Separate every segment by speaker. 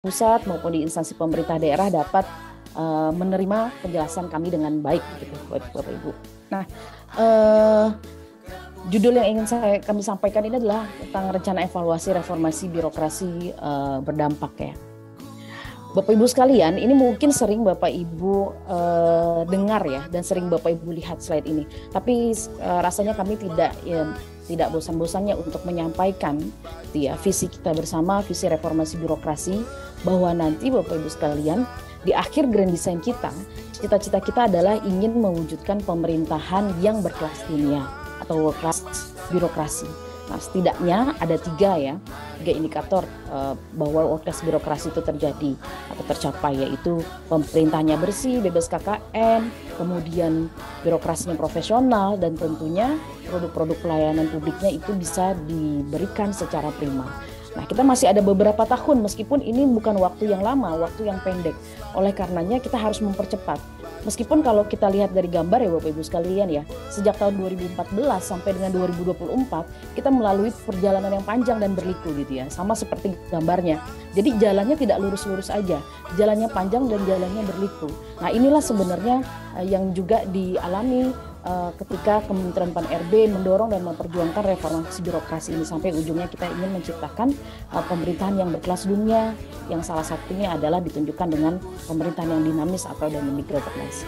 Speaker 1: pusat maupun di instansi pemerintah daerah dapat menerima penjelasan kami dengan baik, gitu, Bapak Ibu. Nah, judul yang ingin kami sampaikan ini adalah tentang rencana evaluasi reformasi birokrasi berdampak ya. Bapak Ibu sekalian, ini mungkin sering Bapak Ibu dengar ya, dan sering Bapak Ibu lihat slide ini. Tapi rasanya kami tidak bosan-bosannya untuk menyampaikan ya, visi kita bersama, visi reformasi birokrasi, bahwa nanti Bapak Ibu sekalian, di akhir grand design kita, cita-cita kita adalah ingin mewujudkan pemerintahan yang berkelas dunia atau world class birokrasi. Nah, setidaknya ada tiga indikator bahwa world class birokrasi itu terjadi atau tercapai, yaitu pemerintahnya bersih, bebas KKN, kemudian birokrasinya profesional, dan tentunya produk-produk pelayanan publiknya itu bisa diberikan secara prima. Nah, kita masih ada beberapa tahun, meskipun ini bukan waktu yang lama, waktu yang pendek. Oleh karenanya kita harus mempercepat. Meskipun kalau kita lihat dari gambar ya Bapak Ibu sekalian ya, sejak tahun 2014 sampai dengan 2024, kita melalui perjalanan yang panjang dan berliku gitu ya, sama seperti gambarnya. Jadi jalannya tidak lurus-lurus aja, jalannya panjang dan jalannya berliku. Nah, inilah sebenarnya yang juga dialami ketika Kementerian Pan-RB mendorong dan memperjuangkan reformasi birokrasi ini, sampai ujungnya kita ingin menciptakan pemerintahan yang berkelas dunia, yang salah satunya adalah ditunjukkan dengan pemerintahan yang dinamis atau dynamic governance.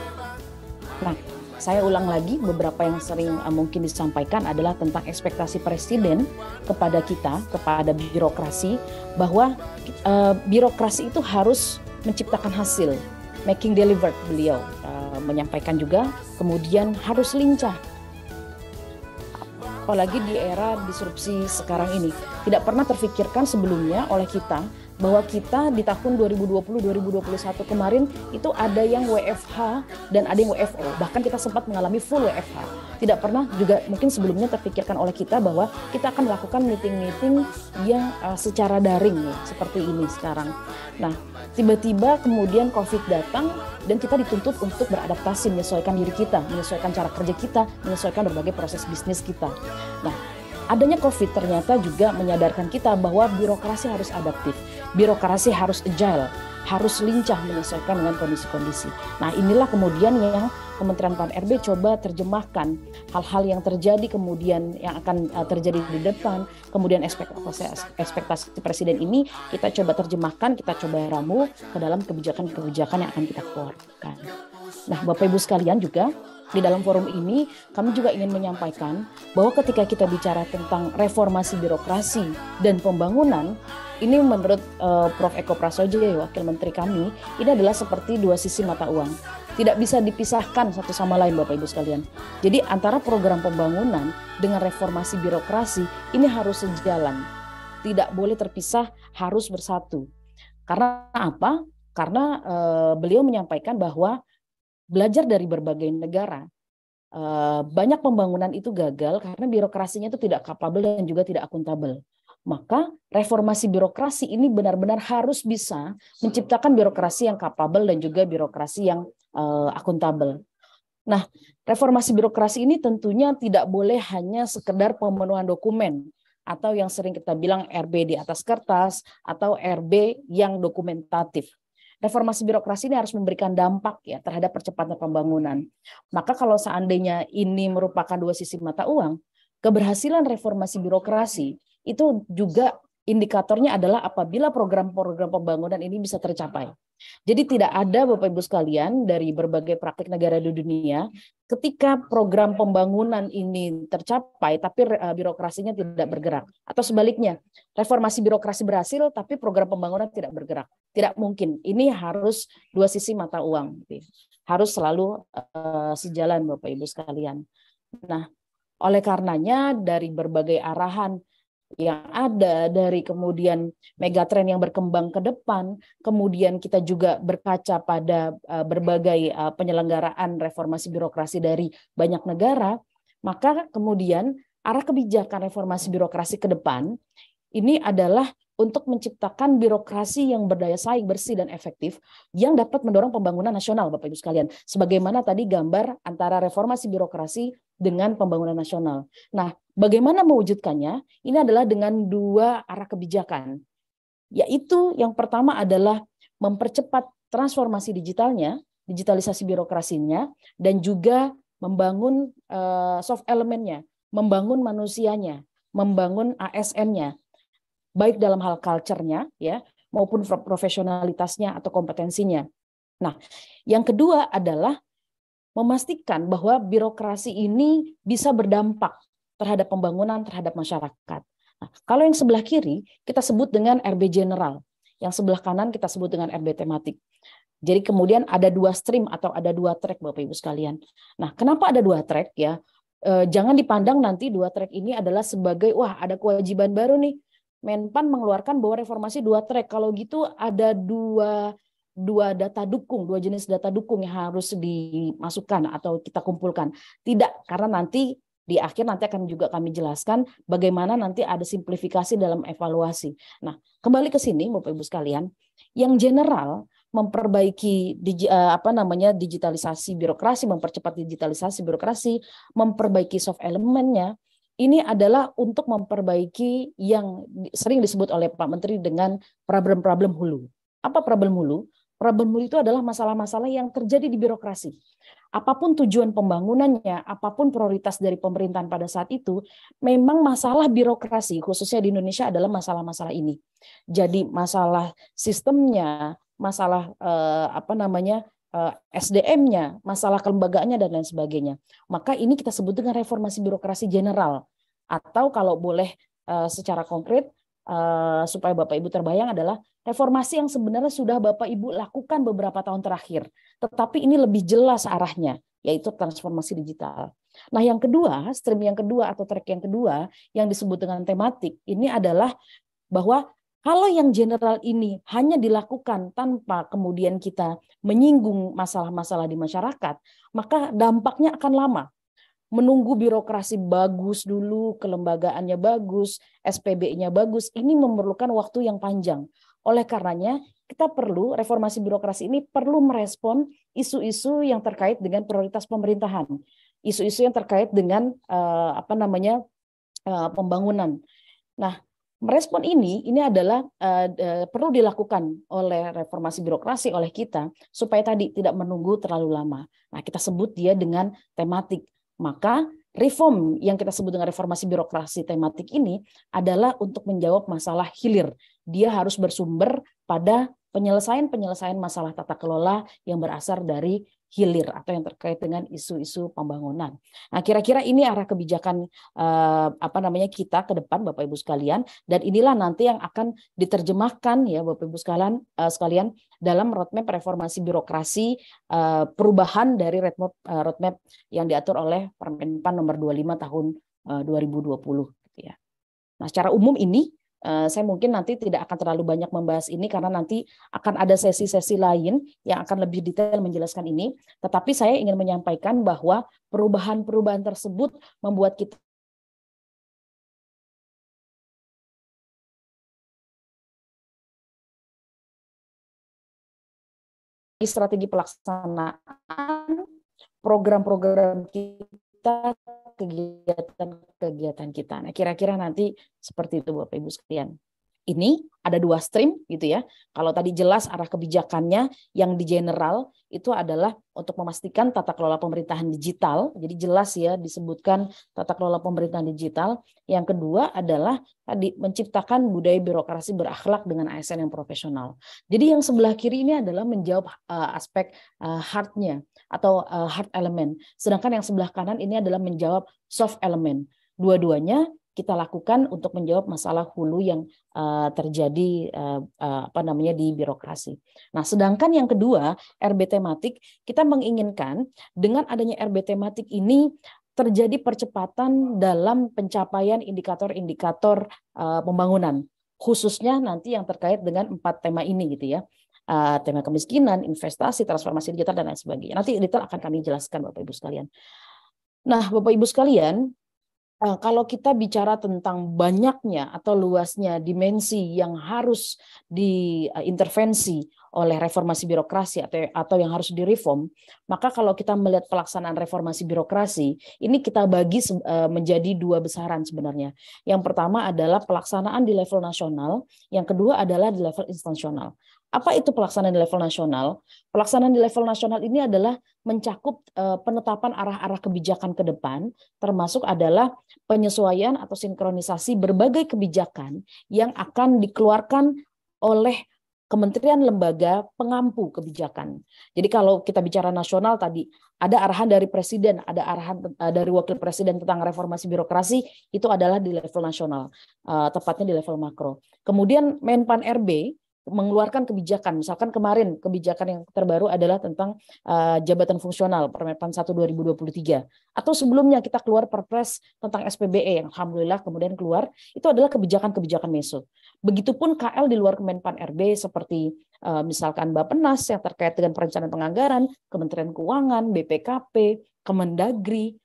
Speaker 1: Nah, saya ulang lagi, beberapa yang sering mungkin disampaikan adalah tentang ekspektasi presiden kepada kita, kepada birokrasi, bahwa birokrasi itu harus menciptakan hasil, making delivered, beliau menyampaikan juga, kemudian harus lincah. Apalagi di era disrupsi sekarang ini, tidak pernah terfikirkan sebelumnya oleh kita bahwa kita di tahun 2020-2021 kemarin itu ada yang WFH dan ada yang WFO, bahkan kita sempat mengalami full WFH. Tidak pernah juga mungkin sebelumnya terfikirkan oleh kita bahwa kita akan melakukan meeting-meeting yang secara daring ya, seperti ini sekarang. Nah, tiba-tiba kemudian COVID datang dan kita dituntut untuk beradaptasi, menyesuaikan diri kita, menyesuaikan cara kerja kita, menyesuaikan berbagai proses bisnis kita. Nah, adanya COVID ternyata juga menyadarkan kita bahwa birokrasi harus adaptif, birokrasi harus agile, harus lincah menyesuaikan dengan kondisi-kondisi. Nah, inilah kemudian yang Kementerian Pan-RB coba terjemahkan hal-hal yang terjadi, kemudian yang akan terjadi di depan, kemudian ekspektasi presiden ini kita coba terjemahkan, kita coba ramu ke dalam kebijakan-kebijakan yang akan kita keluarkan. Nah, Bapak Ibu sekalian, juga di dalam forum ini kami juga ingin menyampaikan bahwa ketika kita bicara tentang reformasi birokrasi dan pembangunan, ini menurut Prof. Eko Prasojo, Wakil Menteri kami, ini adalah seperti dua sisi mata uang. Tidak bisa dipisahkan satu sama lain, Bapak Ibu sekalian. Jadi antara program pembangunan dengan reformasi birokrasi ini harus sejalan. Tidak boleh terpisah, harus bersatu. Karena apa? Karena beliau menyampaikan bahwa belajar dari berbagai negara, banyak pembangunan itu gagal karena birokrasinya itu tidak capable dan juga tidak akuntabel. Maka reformasi birokrasi ini benar-benar harus bisa menciptakan birokrasi yang capable dan juga birokrasi yang akuntabel. Nah, reformasi birokrasi ini tentunya tidak boleh hanya sekedar pemenuhan dokumen atau yang sering kita bilang RB di atas kertas atau RB yang dokumentatif. Reformasi birokrasi ini harus memberikan dampak ya terhadap percepatan pembangunan. Maka kalau seandainya ini merupakan dua sisi mata uang, keberhasilan reformasi birokrasi itu juga indikatornya adalah apabila program-program pembangunan ini bisa tercapai. Jadi tidak ada Bapak Ibu sekalian dari berbagai praktik negara di dunia ketika program pembangunan ini tercapai tapi birokrasinya tidak bergerak. Atau sebaliknya, reformasi birokrasi berhasil tapi program pembangunan tidak bergerak. Tidak mungkin. Ini harus dua sisi mata uang. Harus selalu sejalan Bapak Ibu sekalian. Nah, oleh karenanya dari berbagai arahan yang ada, dari kemudian megatrend yang berkembang ke depan, kemudian kita juga berkaca pada berbagai penyelenggaraan reformasi birokrasi dari banyak negara, maka kemudian arah kebijakan reformasi birokrasi ke depan ini adalah untuk menciptakan birokrasi yang berdaya saing, bersih, dan efektif yang dapat mendorong pembangunan nasional, Bapak Ibu sekalian. Sebagaimana tadi gambar antara reformasi birokrasi dengan pembangunan nasional. Nah, bagaimana mewujudkannya? Ini adalah dengan dua arah kebijakan. yaitu yang pertama adalah mempercepat transformasi digitalnya, digitalisasi birokrasinya, dan juga membangun soft elemennya, membangun manusianya, membangun ASN-nya, baik dalam hal culture-nya ya, maupun profesionalitasnya atau kompetensinya. Nah, yang kedua adalah memastikan bahwa birokrasi ini bisa berdampak terhadap pembangunan terhadap masyarakat. Nah, kalau yang sebelah kiri kita sebut dengan RB general, yang sebelah kanan kita sebut dengan RB tematik. Jadi kemudian ada dua stream atau ada dua track Bapak Ibu sekalian. Nah, kenapa ada dua track ya? Jangan dipandang nanti dua track ini adalah sebagai wah ada kewajiban baru nih. Menpan mengeluarkan bahwa reformasi dua track. Kalau gitu ada dua data dukung, dua jenis data dukung yang harus dimasukkan atau kita kumpulkan. Tidak, karena nanti di akhir nanti akan juga kami jelaskan bagaimana nanti ada simplifikasi dalam evaluasi. Nah, kembali ke sini Bapak Ibu sekalian, yang general memperbaiki digitalisasi birokrasi, mempercepat digitalisasi birokrasi, memperbaiki soft elemennya, ini adalah untuk memperbaiki yang sering disebut oleh Pak Menteri dengan problem-problem hulu. Apa problem hulu? Problem hulu itu adalah masalah-masalah yang terjadi di birokrasi. Apapun tujuan pembangunannya, apapun prioritas dari pemerintahan pada saat itu, memang masalah birokrasi, khususnya di Indonesia adalah masalah-masalah ini. Jadi masalah sistemnya, masalah SDM-nya, masalah kelembagaannya dan lain sebagainya. Maka ini kita sebut dengan reformasi birokrasi general. Atau kalau boleh secara konkret supaya Bapak Ibu terbayang adalah reformasi yang sebenarnya sudah Bapak Ibu lakukan beberapa tahun terakhir, tetapi ini lebih jelas arahnya, yaitu transformasi digital. Nah, yang kedua, stream yang kedua atau track yang kedua yang disebut dengan tematik, ini adalah bahwa kalau yang general ini hanya dilakukan tanpa kemudian kita menyinggung masalah-masalah di masyarakat, maka dampaknya akan lama. Menunggu birokrasi bagus dulu, kelembagaannya bagus, SPB-nya bagus, ini memerlukan waktu yang panjang. Oleh karenanya, kita perlu, reformasi birokrasi ini perlu merespon isu-isu yang terkait dengan prioritas pemerintahan, isu-isu yang terkait dengan pembangunan. Nah, merespon ini adalah perlu dilakukan oleh reformasi birokrasi oleh kita supaya tadi tidak menunggu terlalu lama. Nah, kita sebut dia dengan tematik. Maka reform yang kita sebut dengan reformasi birokrasi tematik ini adalah untuk menjawab masalah hilir. Dia harus bersumber pada penyelesaian masalah tata kelola yang berasal dari hilir atau yang terkait dengan isu-isu pembangunan. Nah, kira-kira ini arah kebijakan kita ke depan Bapak Ibu sekalian, dan inilah nanti yang akan diterjemahkan ya Bapak Ibu sekalian dalam roadmap reformasi birokrasi perubahan dari roadmap yang diatur oleh Permenpan nomor 25 tahun 2020 gitu ya. Nah, secara umum ini saya mungkin nanti tidak akan terlalu banyak membahas ini karena nanti akan ada sesi-sesi lain yang akan lebih detail menjelaskan ini. Tetapi saya ingin menyampaikan bahwa perubahan-perubahan tersebut membuat kita strategi pelaksanaan program-program kita, kegiatan-kegiatan kita. Nah, kira-kira nanti seperti itu Bapak Ibu sekalian. Ini ada dua stream gitu ya. Kalau tadi jelas arah kebijakannya yang di general itu adalah untuk memastikan tata kelola pemerintahan digital. Jadi jelas ya disebutkan tata kelola pemerintahan digital. Yang kedua adalah tadi menciptakan budaya birokrasi berakhlak dengan ASN yang profesional. Jadi yang sebelah kiri ini adalah menjawab aspek hard-nya atau hard element. Sedangkan yang sebelah kanan ini adalah menjawab soft element. Dua-duanya kita lakukan untuk menjawab masalah hulu yang terjadi di birokrasi. Nah, sedangkan yang kedua, RB tematik, kita menginginkan dengan adanya RB tematik ini terjadi percepatan dalam pencapaian indikator-indikator pembangunan, khususnya nanti yang terkait dengan 4 tema ini gitu ya. Tema kemiskinan, investasi, transformasi digital dan lain sebagainya. Nanti detail akan kami jelaskan Bapak Ibu sekalian. Nah, Bapak Ibu sekalian, Kalau kita bicara tentang banyaknya atau luasnya dimensi yang harus diintervensi oleh reformasi birokrasi atau yang harus direform, maka kalau kita melihat pelaksanaan reformasi birokrasi, ini kita bagi menjadi dua besaran sebenarnya. Yang pertama adalah pelaksanaan di level nasional, yang kedua adalah di level instansional. Apa itu pelaksanaan di level nasional? Pelaksanaan di level nasional ini adalah mencakup penetapan arah-arah kebijakan ke depan, termasuk adalah penyesuaian atau sinkronisasi berbagai kebijakan yang akan dikeluarkan oleh kementerian lembaga pengampu kebijakan. Jadi kalau kita bicara nasional tadi, ada arahan dari presiden, ada arahan dari wakil presiden tentang reformasi birokrasi, itu adalah di level nasional, tepatnya di level makro. Kemudian Menpan RB mengeluarkan kebijakan, misalkan kemarin kebijakan yang terbaru adalah tentang jabatan fungsional Permenpan 1 2023, atau sebelumnya kita keluar Perpres tentang SPBE yang alhamdulillah kemudian keluar, itu adalah kebijakan-kebijakan meso. Begitupun KL di luar Kemenpan RB seperti misalkan Bappenas yang terkait dengan perencanaan penganggaran, Kementerian Keuangan, BPKP, Kemendagri,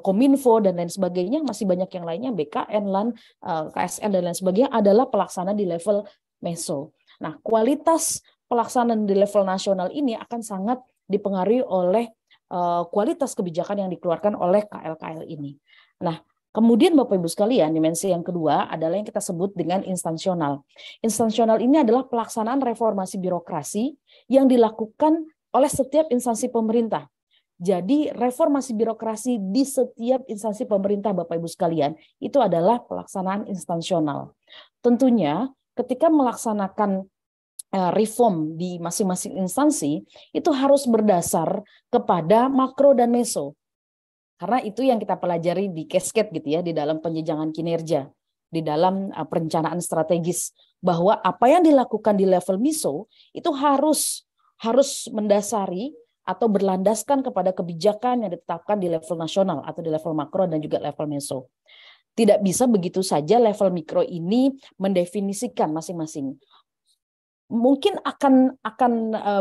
Speaker 1: Kominfo dan lain sebagainya, masih banyak yang lainnya, BKN, LAN, KSN dan lain sebagainya adalah pelaksana di level meso. Nah, kualitas pelaksanaan di level nasional ini akan sangat dipengaruhi oleh kualitas kebijakan yang dikeluarkan oleh KL-KL ini. Nah, kemudian Bapak Ibu sekalian, dimensi yang kedua adalah yang kita sebut dengan instansional. Instansional ini adalah pelaksanaan reformasi birokrasi yang dilakukan oleh setiap instansi pemerintah. Jadi reformasi birokrasi di setiap instansi pemerintah Bapak Ibu sekalian itu adalah pelaksanaan instansional. Tentunya ketika melaksanakan reform di masing-masing instansi, itu harus berdasar kepada makro dan meso. Karena itu yang kita pelajari di cascade gitu ya, di dalam penjenjangan kinerja, di dalam perencanaan strategis, bahwa apa yang dilakukan di level meso itu harus mendasari atau berlandaskan kepada kebijakan yang ditetapkan di level nasional atau di level makro dan juga level meso. Tidak bisa begitu saja level mikro ini mendefinisikan masing-masing. Mungkin akan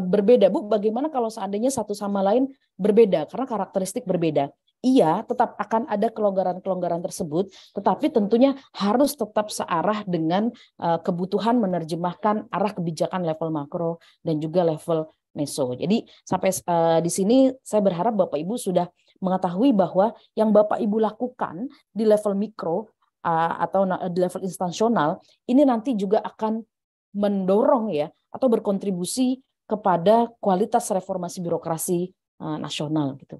Speaker 1: berbeda, Bu. Bagaimana kalau seandainya satu sama lain berbeda karena karakteristik berbeda? Iya, tetap akan ada kelonggaran-kelonggaran tersebut, tetapi tentunya harus tetap searah dengan kebutuhan menerjemahkan arah kebijakan level makro dan juga level meso. Jadi sampai di sini saya berharap Bapak Ibu sudah mengetahui bahwa yang Bapak Ibu lakukan di level mikro atau di level instansional ini nanti juga akan mendorong ya atau berkontribusi kepada kualitas reformasi birokrasi nasional gitu.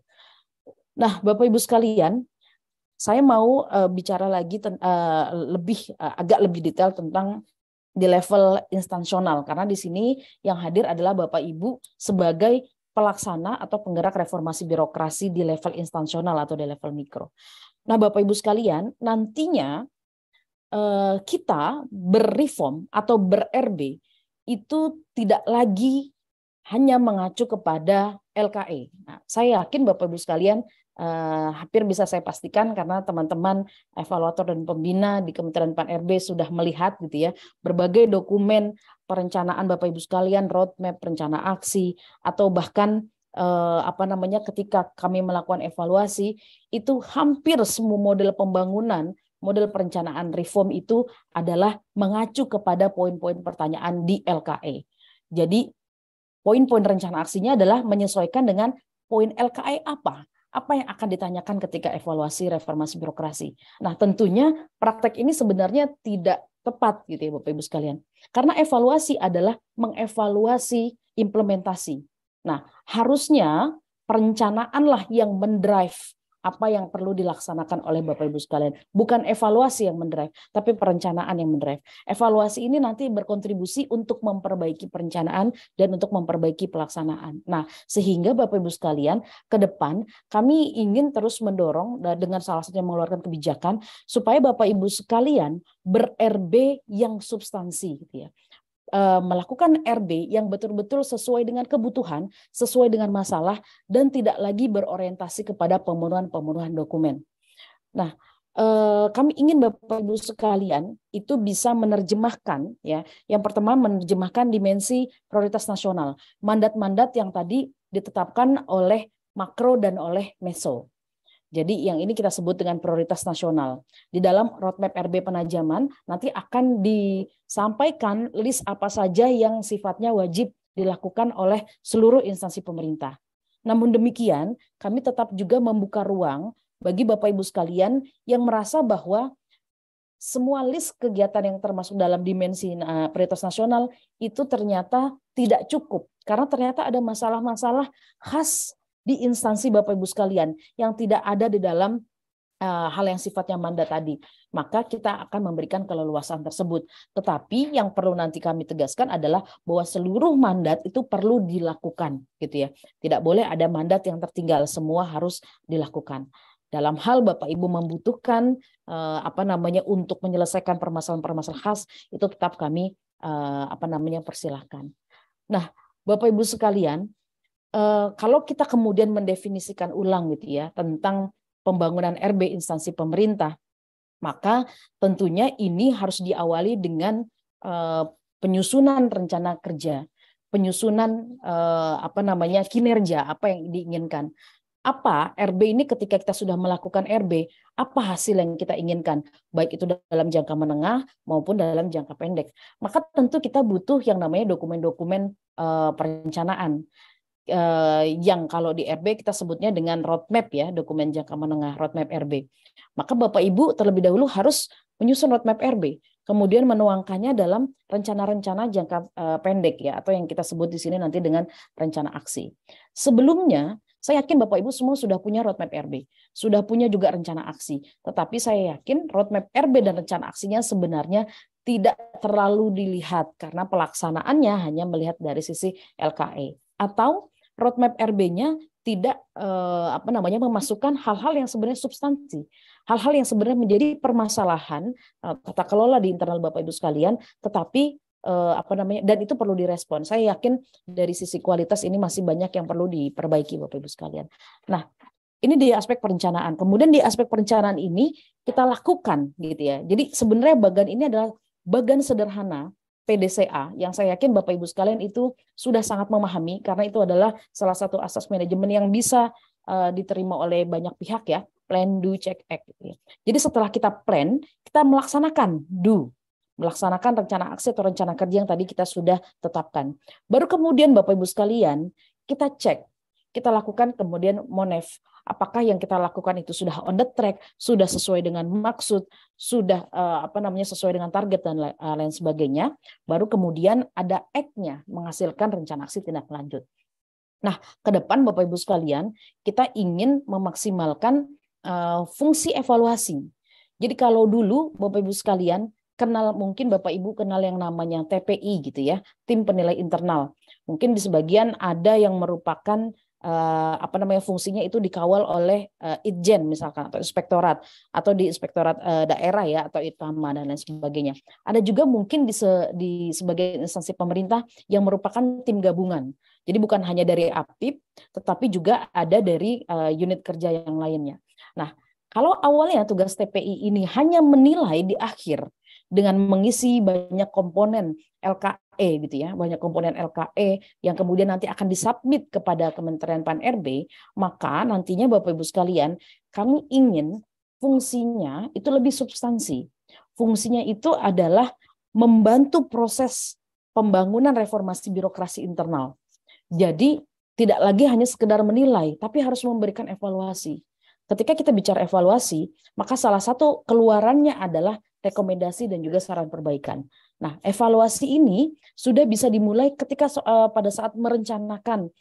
Speaker 1: Nah, Bapak Ibu sekalian, saya mau bicara lagi agak lebih detail tentang di level instansional karena di sini yang hadir adalah Bapak Ibu sebagai pelaksana atau penggerak reformasi birokrasi di level instansional atau di level mikro. Nah, Bapak Ibu sekalian, nantinya kita berreform atau ber-RB itu tidak lagi hanya mengacu kepada LKE. Nah, saya yakin Bapak Ibu sekalian hampir bisa saya pastikan karena teman-teman evaluator dan pembina di Kementerian Pan-RB sudah melihat gitu ya berbagai dokumen perencanaan Bapak Ibu sekalian, roadmap, rencana aksi atau bahkan ketika kami melakukan evaluasi itu hampir semua model pembangunan, model perencanaan reform itu adalah mengacu kepada poin-poin pertanyaan di LKE. Jadi poin-poin rencana aksinya adalah menyesuaikan dengan poin LKE apa yang akan ditanyakan ketika evaluasi reformasi birokrasi. Nah, tentunya praktek ini sebenarnya tidak tepat gitu ya Bapak Ibu sekalian. Karena evaluasi adalah mengevaluasi implementasi. Nah, harusnya perencanaanlah yang mendrive apa yang perlu dilaksanakan oleh Bapak Ibu sekalian. Bukan evaluasi yang mendrive, tapi perencanaan yang mendrive. Evaluasi ini nanti berkontribusi untuk memperbaiki perencanaan dan untuk memperbaiki pelaksanaan. Nah, sehingga Bapak Ibu sekalian, ke depan kami ingin terus mendorong dengan salah satunya mengeluarkan kebijakan supaya Bapak Ibu sekalian ber-RB yang substansi gitu ya. Melakukan RB yang betul-betul sesuai dengan kebutuhan, sesuai dengan masalah, dan tidak lagi berorientasi kepada pemenuhan dokumen. Nah, kami ingin Bapak Ibu sekalian itu bisa menerjemahkan ya. Yang pertama menerjemahkan dimensi prioritas nasional, mandat-mandat yang tadi ditetapkan oleh makro dan oleh meso. Jadi yang ini kita sebut dengan prioritas nasional. Di dalam roadmap RB penajaman nanti akan disampaikan list apa saja yang sifatnya wajib dilakukan oleh seluruh instansi pemerintah. Namun demikian, kami tetap juga membuka ruang bagi Bapak Ibu sekalian yang merasa bahwa semua list kegiatan yang termasuk dalam dimensi prioritas nasional itu ternyata tidak cukup. Karena ternyata ada masalah-masalah khas di instansi Bapak Ibu sekalian yang tidak ada di dalam hal yang sifatnya mandat tadi. Maka kita akan memberikan keleluasan tersebut. Tetapi yang perlu nanti kami tegaskan adalah bahwa seluruh mandat itu perlu dilakukan, gitu ya. Tidak boleh ada mandat yang tertinggal, semua harus dilakukan. Dalam hal Bapak Ibu membutuhkan untuk menyelesaikan permasalahan-permasalahan khas, itu tetap kami persilahkan. Nah, Bapak Ibu sekalian, kalau kita kemudian mendefinisikan ulang gitu ya tentang pembangunan RB instansi pemerintah, maka tentunya ini harus diawali dengan penyusunan rencana kerja, penyusunan kinerja apa yang diinginkan. Apa RB ini ketika kita sudah melakukan RB, apa hasil yang kita inginkan, baik itu dalam jangka menengah maupun dalam jangka pendek. Maka tentu kita butuh yang namanya dokumen-dokumen perencanaan. Yang kalau di RB kita sebutnya dengan roadmap ya, dokumen jangka menengah, roadmap RB. Maka Bapak Ibu terlebih dahulu harus menyusun roadmap RB, kemudian menuangkannya dalam rencana-rencana jangka pendek ya, atau yang kita sebut di sini nanti dengan rencana aksi. Sebelumnya, saya yakin Bapak Ibu semua sudah punya roadmap RB, sudah punya juga rencana aksi. Tetapi saya yakin roadmap RB dan rencana aksinya sebenarnya tidak terlalu dilihat karena pelaksanaannya hanya melihat dari sisi LKE. Atau roadmap RB-nya tidak memasukkan hal-hal yang sebenarnya substansi, hal-hal yang sebenarnya menjadi permasalahan tata kelola di internal Bapak Ibu sekalian, tetapi dan itu perlu direspon. Saya yakin dari sisi kualitas ini masih banyak yang perlu diperbaiki Bapak Ibu sekalian. Nah, ini di aspek perencanaan. Kemudian di aspek perencanaan ini kita lakukan gitu ya. Jadi sebenarnya bagan ini adalah bagan sederhana PDCA yang saya yakin Bapak Ibu sekalian itu sudah sangat memahami karena itu adalah salah satu asas manajemen yang bisa diterima oleh banyak pihak ya, plan, do, check, act. Gitu ya. Jadi setelah kita plan, kita melaksanakan do, melaksanakan rencana aksi atau rencana kerja yang tadi kita sudah tetapkan. Baru kemudian Bapak Ibu sekalian, kita cek, kita lakukan kemudian monef. Apakah yang kita lakukan itu sudah on the track, sudah sesuai dengan maksud, sudah sesuai dengan target dan lain sebagainya. Baru kemudian ada act-nya menghasilkan rencana aksi tindak lanjut. Nah, ke depan Bapak Ibu sekalian, kita ingin memaksimalkan fungsi evaluasi. Jadi kalau dulu Bapak Ibu sekalian mungkin Bapak Ibu kenal yang namanya TPI gitu ya, tim penilai internal. Mungkin di sebagian ada yang merupakan fungsinya itu dikawal oleh Itjen misalkan atau inspektorat atau di inspektorat daerah ya atau Itama dan lain sebagainya. Ada juga mungkin di sebagai instansi pemerintah yang merupakan tim gabungan. Jadi bukan hanya dari Apip tetapi juga ada dari unit kerja yang lainnya. Nah, kalau awalnya tugas TPI ini hanya menilai di akhir dengan mengisi banyak komponen LKE gitu ya, banyak komponen LKE yang kemudian nanti akan disubmit kepada Kementerian Pan-RB, maka nantinya Bapak Ibu sekalian, kami ingin fungsinya itu lebih substansi. Fungsinya itu adalah membantu proses pembangunan reformasi birokrasi internal. Jadi tidak lagi hanya sekedar menilai, tapi harus memberikan evaluasi. Ketika kita bicara evaluasi, maka salah satu keluarannya adalah rekomendasi dan juga saran perbaikan. Nah, evaluasi ini sudah bisa dimulai ketika pada saat merencanakan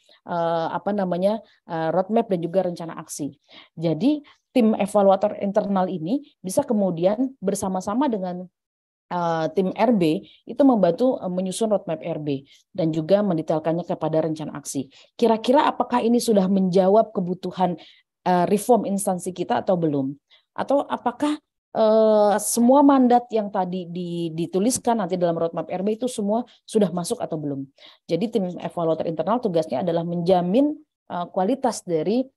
Speaker 1: roadmap dan juga rencana aksi. Jadi tim evaluator internal ini bisa kemudian bersama-sama dengan tim RB itu membantu menyusun roadmap RB dan juga mendetailkannya kepada rencana aksi. Kira-kira apakah ini sudah menjawab kebutuhan reform instansi kita atau belum? Atau apakah semua mandat yang tadi dituliskan nanti dalam roadmap RB itu semua sudah masuk atau belum? Jadi tim evaluator internal tugasnya adalah menjamin kualitas dari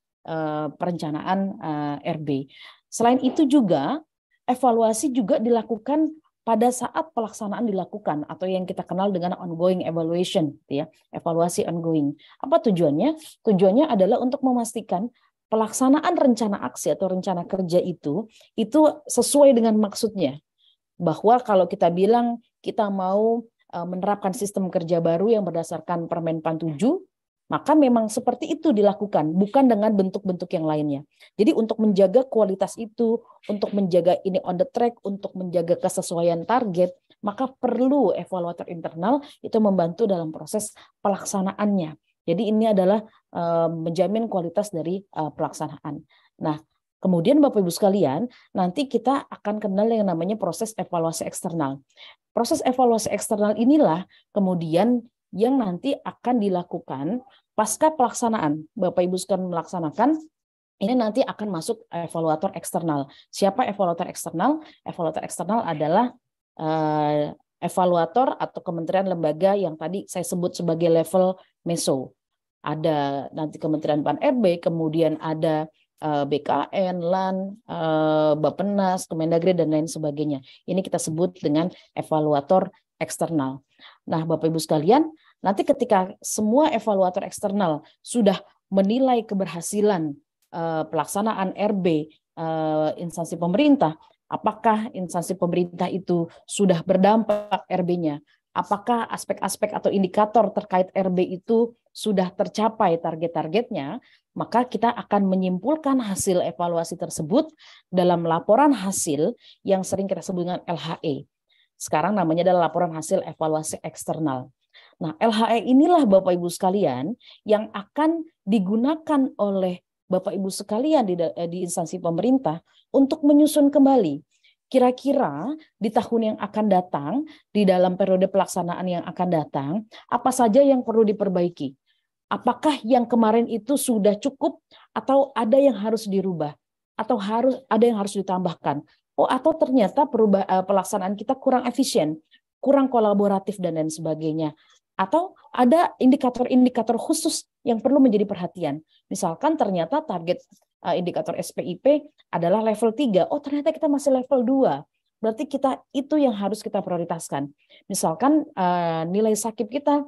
Speaker 1: perencanaan RB. Selain itu juga evaluasi juga dilakukan pada saat pelaksanaan dilakukan atau yang kita kenal dengan ongoing evaluation, ya, evaluasi ongoing. Apa tujuannya? Tujuannya adalah untuk memastikan pelaksanaan rencana aksi atau rencana kerja itu sesuai dengan maksudnya. Bahwa kalau kita bilang kita mau menerapkan sistem kerja baru yang berdasarkan Permen PAN 7, maka memang seperti itu dilakukan, bukan dengan bentuk-bentuk yang lainnya. Jadi untuk menjaga kualitas itu, untuk menjaga ini on the track, untuk menjaga kesesuaian target, maka perlu evaluator internal itu membantu dalam proses pelaksanaannya. Jadi ini adalah menjamin kualitas dari pelaksanaan. Nah, kemudian Bapak Ibu sekalian, nanti kita akan kenal yang namanya proses evaluasi eksternal. Proses evaluasi eksternal inilah kemudian yang nanti akan dilakukan pasca pelaksanaan. Bapak Ibu sekalian melaksanakan, ini nanti akan masuk evaluator eksternal. Siapa evaluator eksternal? Evaluator eksternal adalah evaluator atau kementerian lembaga yang tadi saya sebut sebagai level meso. Ada nanti Kementerian PAN-RB, kemudian ada BKN, LAN, Bappenas, Kemendagri, dan lain sebagainya. Ini kita sebut dengan evaluator eksternal. Nah, Bapak Ibu sekalian, nanti ketika semua evaluator eksternal sudah menilai keberhasilan pelaksanaan RB instansi pemerintah, apakah instansi pemerintah itu sudah berdampak RB-nya, apakah aspek-aspek atau indikator terkait RB itu sudah tercapai target-targetnya, maka kita akan menyimpulkan hasil evaluasi tersebut dalam laporan hasil yang sering kita sebut dengan LHE. Sekarang namanya adalah laporan hasil evaluasi eksternal. Nah, LHE inilah Bapak Ibu sekalian yang akan digunakan oleh Bapak Ibu sekalian di instansi pemerintah untuk menyusun kembali. Kira-kira di tahun yang akan datang, di dalam periode pelaksanaan yang akan datang, apa saja yang perlu diperbaiki? Apakah yang kemarin itu sudah cukup atau ada yang harus dirubah? Atau ada yang harus ditambahkan? Oh, atau ternyata pelaksanaan kita kurang efisien, kurang kolaboratif, dan lain sebagainya. Atau ada indikator-indikator khusus yang perlu menjadi perhatian. Misalkan ternyata target indikator SPIP adalah level 3. Oh, ternyata kita masih level 2. Berarti itu yang harus kita prioritaskan. Misalkan nilai sakit kita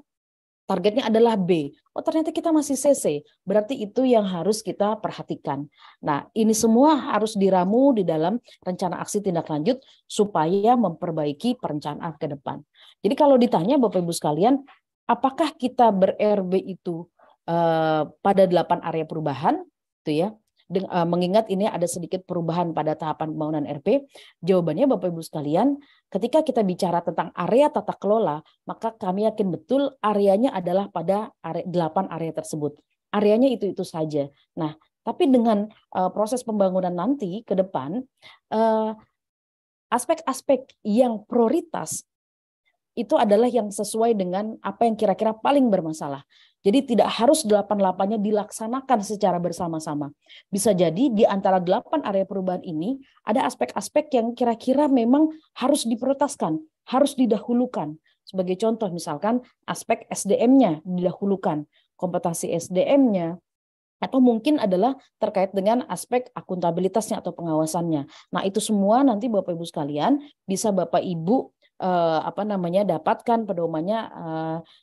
Speaker 1: targetnya adalah B. Oh, ternyata kita masih CC. Berarti itu yang harus kita perhatikan. Nah, ini semua harus diramu di dalam rencana aksi tindak lanjut supaya memperbaiki perencanaan ke depan. Jadi kalau ditanya Bapak Ibu sekalian, apakah kita ber-RB itu pada 8 area perubahan, itu ya, mengingat ini ada sedikit perubahan pada tahapan pembangunan RP, jawabannya Bapak Ibu sekalian, ketika kita bicara tentang area tata kelola, maka kami yakin betul areanya adalah pada 8 area tersebut. Areanya itu saja. Nah, tapi dengan proses pembangunan nanti ke depan, aspek-aspek yang prioritas itu adalah yang sesuai dengan apa yang kira-kira paling bermasalah. Jadi tidak harus 8-8-nya dilaksanakan secara bersama-sama. Bisa jadi di antara 8 area perubahan ini ada aspek-aspek yang kira-kira memang harus diprioritaskan, harus didahulukan. Sebagai contoh misalkan aspek SDM-nya didahulukan, kompetensi SDM-nya, atau mungkin adalah terkait dengan aspek akuntabilitasnya atau pengawasannya. Nah, itu semua nanti Bapak Ibu sekalian bisa Bapak Ibu dapatkan pedomannya.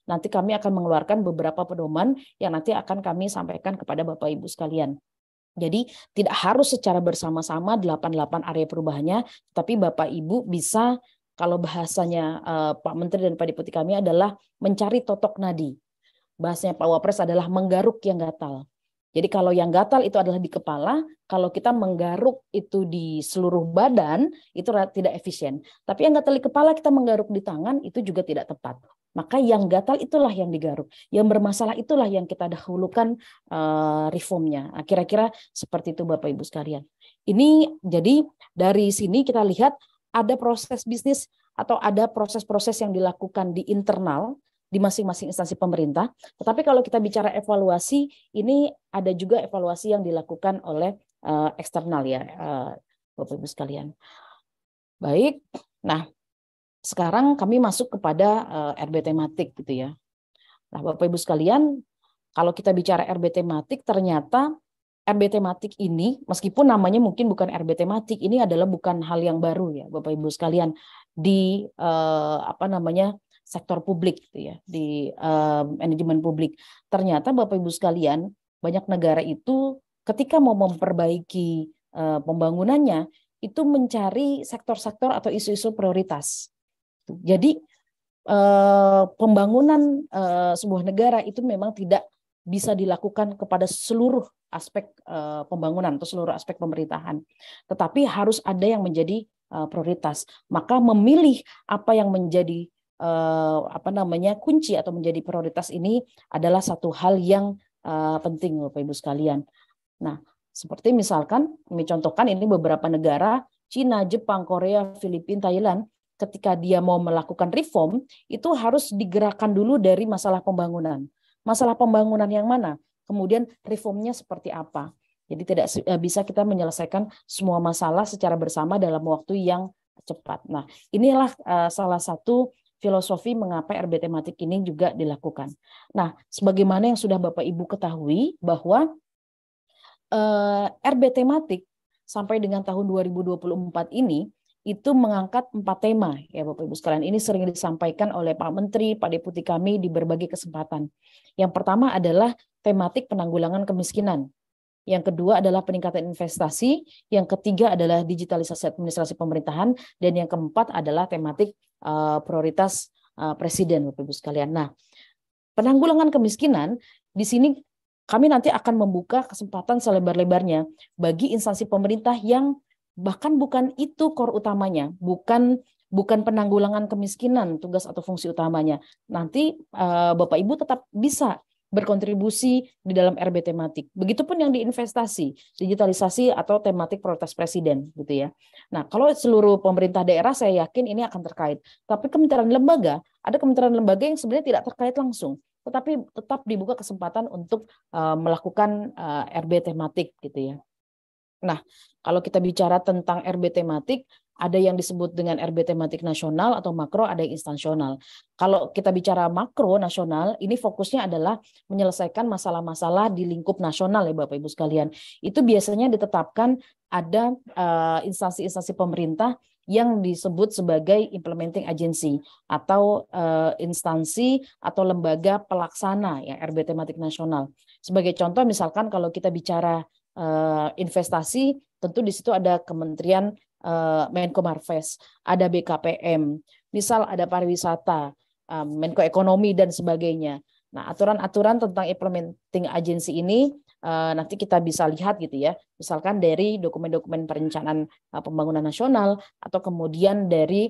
Speaker 1: Nanti kami akan mengeluarkan beberapa pedoman yang nanti akan kami sampaikan kepada Bapak Ibu sekalian. Jadi tidak harus secara bersama-sama 8 area perubahannya, tapi Bapak Ibu bisa, kalau bahasanya Pak Menteri dan Pak Deputi kami adalah mencari totok nadi. Bahasanya Pak Wapres adalah menggaruk yang gatal. Jadi kalau yang gatal itu adalah di kepala, kalau kita menggaruk itu di seluruh badan, itu tidak efisien. Tapi yang gatal di kepala kita menggaruk di tangan, itu juga tidak tepat. Maka yang gatal itulah yang digaruk. Yang bermasalah itulah yang kita dahulukan reformnya. Nah, kira-kira seperti itu Bapak Ibu sekalian. Ini jadi dari sini kita lihat ada proses bisnis atau ada proses-proses yang dilakukan di internal, di masing-masing instansi pemerintah. Tetapi kalau kita bicara evaluasi, ini ada juga evaluasi yang dilakukan oleh eksternal ya, Bapak Ibu sekalian. Baik, nah sekarang kami masuk kepada RB tematik gitu ya. Nah Bapak Ibu sekalian, kalau kita bicara RB tematik, ternyata RB tematik ini, meskipun namanya mungkin bukan RB tematik, ini adalah bukan hal yang baru ya Bapak Ibu sekalian di sektor publik gitu ya, di manajemen publik. Ternyata Bapak Ibu sekalian, banyak negara itu ketika mau memperbaiki pembangunannya itu mencari sektor-sektor atau isu-isu prioritas. Jadi pembangunan sebuah negara itu memang tidak bisa dilakukan kepada seluruh aspek pembangunan atau seluruh aspek pemerintahan, tetapi harus ada yang menjadi prioritas. Maka memilih apa yang menjadi kunci atau menjadi prioritas ini adalah satu hal yang penting, Bapak Ibu sekalian. Nah, seperti misalkan, kami contohkan ini beberapa negara, Cina, Jepang, Korea, Filipina, Thailand, ketika dia mau melakukan reform, itu harus digerakkan dulu dari masalah pembangunan. Masalah pembangunan yang mana? Kemudian reformnya seperti apa? Jadi tidak bisa kita menyelesaikan semua masalah secara bersama dalam waktu yang cepat. Nah, inilah salah satu filosofi mengapa RB tematik ini juga dilakukan. Nah, sebagaimana yang sudah Bapak Ibu ketahui bahwa RB tematik sampai dengan tahun 2024 ini itu mengangkat 4 tema ya Bapak Ibu sekalian. Ini sering disampaikan oleh Pak Menteri, Pak Deputi kami di berbagai kesempatan. Yang pertama adalah tematik penanggulangan kemiskinan. Yang kedua adalah peningkatan investasi, yang ketiga adalah digitalisasi administrasi pemerintahan, dan yang keempat adalah tematik prioritas Presiden Bapak Ibu sekalian. Nah, penanggulangan kemiskinan di sini kami nanti akan membuka kesempatan selebar-lebarnya bagi instansi pemerintah yang bahkan bukan itu core utamanya, bukan penanggulangan kemiskinan tugas atau fungsi utamanya. Nanti Bapak Ibu tetap bisa berkontribusi di dalam RB tematik. Begitupun yang di investasi, digitalisasi atau tematik prioritas Presiden gitu ya. Nah, kalau seluruh pemerintah daerah saya yakin ini akan terkait. Tapi kementerian lembaga, ada kementerian lembaga yang sebenarnya tidak terkait langsung, tetapi tetap dibuka kesempatan untuk melakukan RB tematik gitu ya. Nah, kalau kita bicara tentang RB tematik, ada yang disebut dengan RB tematik nasional atau makro, ada yang instansional. Kalau kita bicara makro nasional, ini fokusnya adalah menyelesaikan masalah-masalah di lingkup nasional ya Bapak Ibu sekalian. Itu biasanya ditetapkan ada instansi-instansi pemerintah yang disebut sebagai implementing agency atau instansi atau lembaga pelaksana ya RB tematik nasional. Sebagai contoh misalkan kalau kita bicara investasi, tentu di situ ada Kementerian Menko Marves, ada BKPM, misal ada pariwisata, Menko Ekonomi dan sebagainya. Nah, aturan-aturan tentang implementing agency ini nanti kita bisa lihat gitu ya. Misalkan dari dokumen-dokumen perencanaan pembangunan nasional atau kemudian dari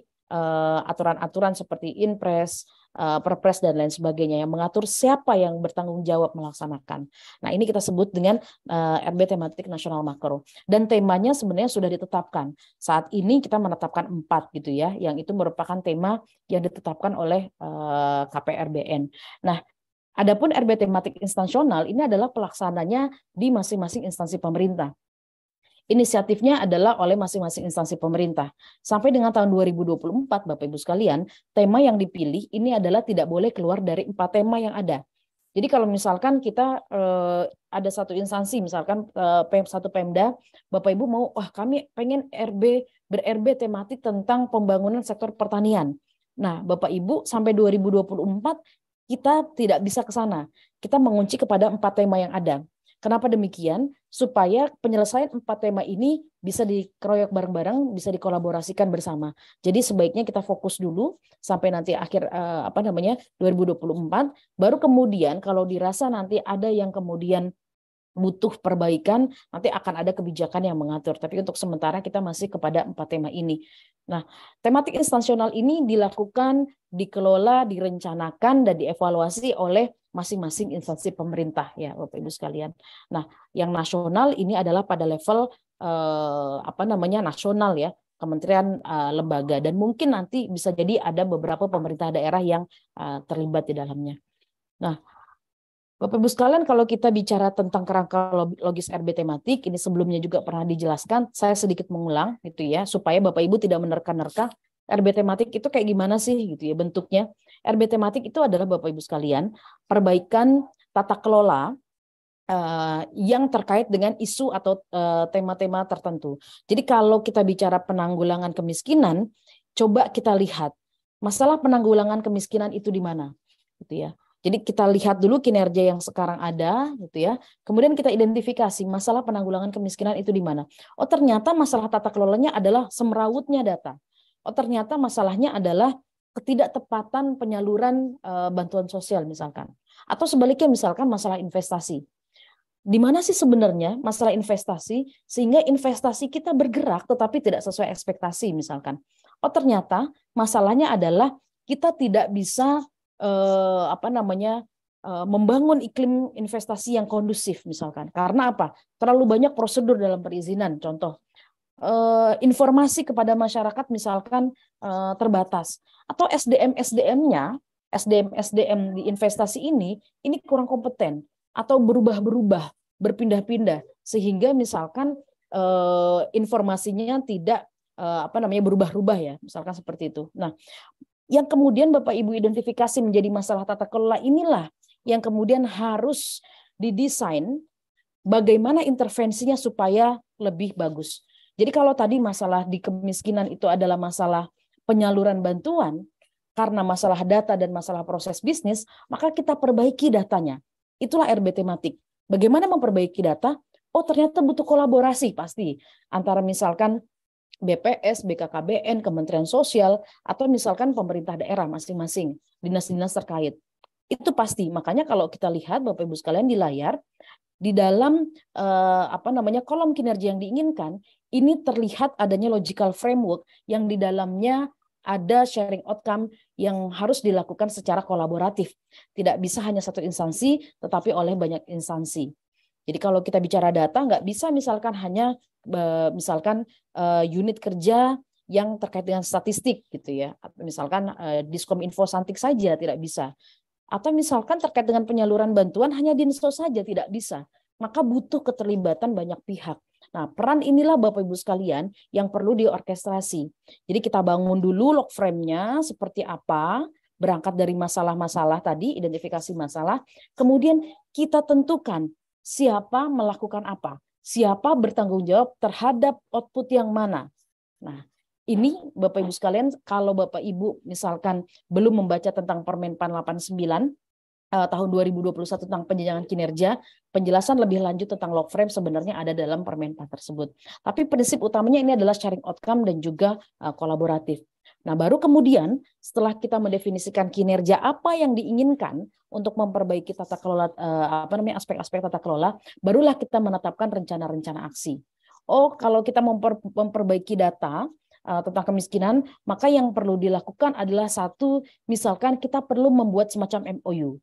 Speaker 1: aturan-aturan seperti Inpres, Perpres dan lain sebagainya yang mengatur siapa yang bertanggung jawab melaksanakan. Nah, ini kita sebut dengan RB tematik nasional makro. Dan temanya sebenarnya sudah ditetapkan. Saat ini kita menetapkan 4 gitu ya, yang itu merupakan tema yang ditetapkan oleh KPRBN. Nah, adapun RB tematik instansional ini adalah pelaksananya di masing-masing instansi pemerintah. Inisiatifnya adalah oleh masing-masing instansi pemerintah. Sampai dengan tahun 2024, Bapak Ibu sekalian, tema yang dipilih ini adalah tidak boleh keluar dari 4 tema yang ada. Jadi kalau misalkan kita ada satu instansi, misalkan satu Pemda, Bapak Ibu mau, wah kami pengen ber-RB tematik tentang pembangunan sektor pertanian. Nah, Bapak Ibu sampai 2024 kita tidak bisa ke sana. Kita mengunci kepada 4 tema yang ada. Kenapa demikian? Supaya penyelesaian 4 tema ini bisa dikeroyok bareng-bareng, bisa dikolaborasikan bersama. Jadi sebaiknya kita fokus dulu sampai nanti akhir 2024, baru kemudian kalau dirasa nanti ada yang kemudian butuh perbaikan, nanti akan ada kebijakan yang mengatur. Tapi untuk sementara kita masih kepada 4 tema ini. Nah, tematik instansional ini dilakukan, dikelola, direncanakan, dan dievaluasi oleh masing-masing instansi pemerintah ya Bapak Ibu sekalian. Nah, yang nasional ini adalah pada level nasional ya, kementerian lembaga, dan mungkin nanti bisa jadi ada beberapa pemerintah daerah yang terlibat di dalamnya. Nah, Bapak Ibu sekalian, kalau kita bicara tentang kerangka logis RB tematik, ini sebelumnya juga pernah dijelaskan, saya sedikit mengulang gitu ya, supaya Bapak Ibu tidak menerka-nerka RB tematik itu kayak gimana sih gitu ya bentuknya. RB tematik itu adalah Bapak Ibu sekalian, perbaikan tata kelola yang terkait dengan isu atau tema-tema tertentu. Jadi kalau kita bicara penanggulangan kemiskinan, coba kita lihat masalah penanggulangan kemiskinan itu di mana, gitu ya. Jadi kita lihat dulu kinerja yang sekarang ada, gitu ya. Kemudian kita identifikasi masalah penanggulangan kemiskinan itu di mana. Oh ternyata masalah tata kelolanya adalah semrawutnya data. Oh ternyata masalahnya adalah ketidaktepatan penyaluran bantuan sosial misalkan. Atau sebaliknya misalkan masalah investasi. Di mana sih sebenarnya masalah investasi sehingga investasi kita bergerak tetapi tidak sesuai ekspektasi misalkan. Oh ternyata masalahnya adalah kita tidak bisa membangun iklim investasi yang kondusif misalkan. Karena apa? Terlalu banyak prosedur dalam perizinan. Contoh informasi kepada masyarakat misalkan terbatas atau SDM-SDM-nya SDM di investasi ini kurang kompeten atau berubah-berubah, berpindah-pindah sehingga misalkan informasinya tidak berubah-ubah ya, misalkan seperti itu. Nah, yang kemudian Bapak Ibu identifikasi menjadi masalah tata kelola inilah yang kemudian harus didesain bagaimana intervensinya supaya lebih bagus. Jadi kalau tadi masalah di kemiskinan itu adalah masalah penyaluran bantuan, karena masalah data dan masalah proses bisnis, maka kita perbaiki datanya. Itulah RB tematik. Bagaimana memperbaiki data? Oh ternyata butuh kolaborasi pasti antara misalkan BPS, BKKBN, Kementerian Sosial, atau misalkan pemerintah daerah masing-masing, dinas-dinas terkait. Itu pasti. Makanya kalau kita lihat Bapak Ibu sekalian di layar, di dalam kolom kinerja yang diinginkan, ini terlihat adanya logical framework yang di dalamnya ada sharing outcome yang harus dilakukan secara kolaboratif. Tidak bisa hanya satu instansi, tetapi oleh banyak instansi. Jadi kalau kita bicara data, nggak bisa misalkan hanya unit kerja yang terkait dengan statistik gitu ya. Misalkan Diskominfo Santik saja tidak bisa. Atau misalkan terkait dengan penyaluran bantuan hanya Dinsos saja tidak bisa. Maka butuh keterlibatan banyak pihak. Nah, peran inilah Bapak Ibu sekalian yang perlu diorkestrasi. Jadi kita bangun dulu log frame-nya seperti apa, berangkat dari masalah-masalah tadi, identifikasi masalah, kemudian kita tentukan siapa melakukan apa, siapa bertanggung jawab terhadap output yang mana. Nah, ini Bapak Ibu sekalian, kalau Bapak Ibu misalkan belum membaca tentang Permenpan 89 tahun 2021 tentang penjenjangan kinerja, penjelasan lebih lanjut tentang log frame sebenarnya ada dalam Permenpan tersebut. Tapi prinsip utamanya ini adalah sharing outcome dan juga kolaboratif. Nah, baru kemudian setelah kita mendefinisikan kinerja apa yang diinginkan untuk memperbaiki tata kelola aspek-aspek tata kelola, barulah kita menetapkan rencana-rencana aksi. Oh, kalau kita memperbaiki data tentang kemiskinan, maka yang perlu dilakukan adalah satu, misalkan kita perlu membuat semacam MOU.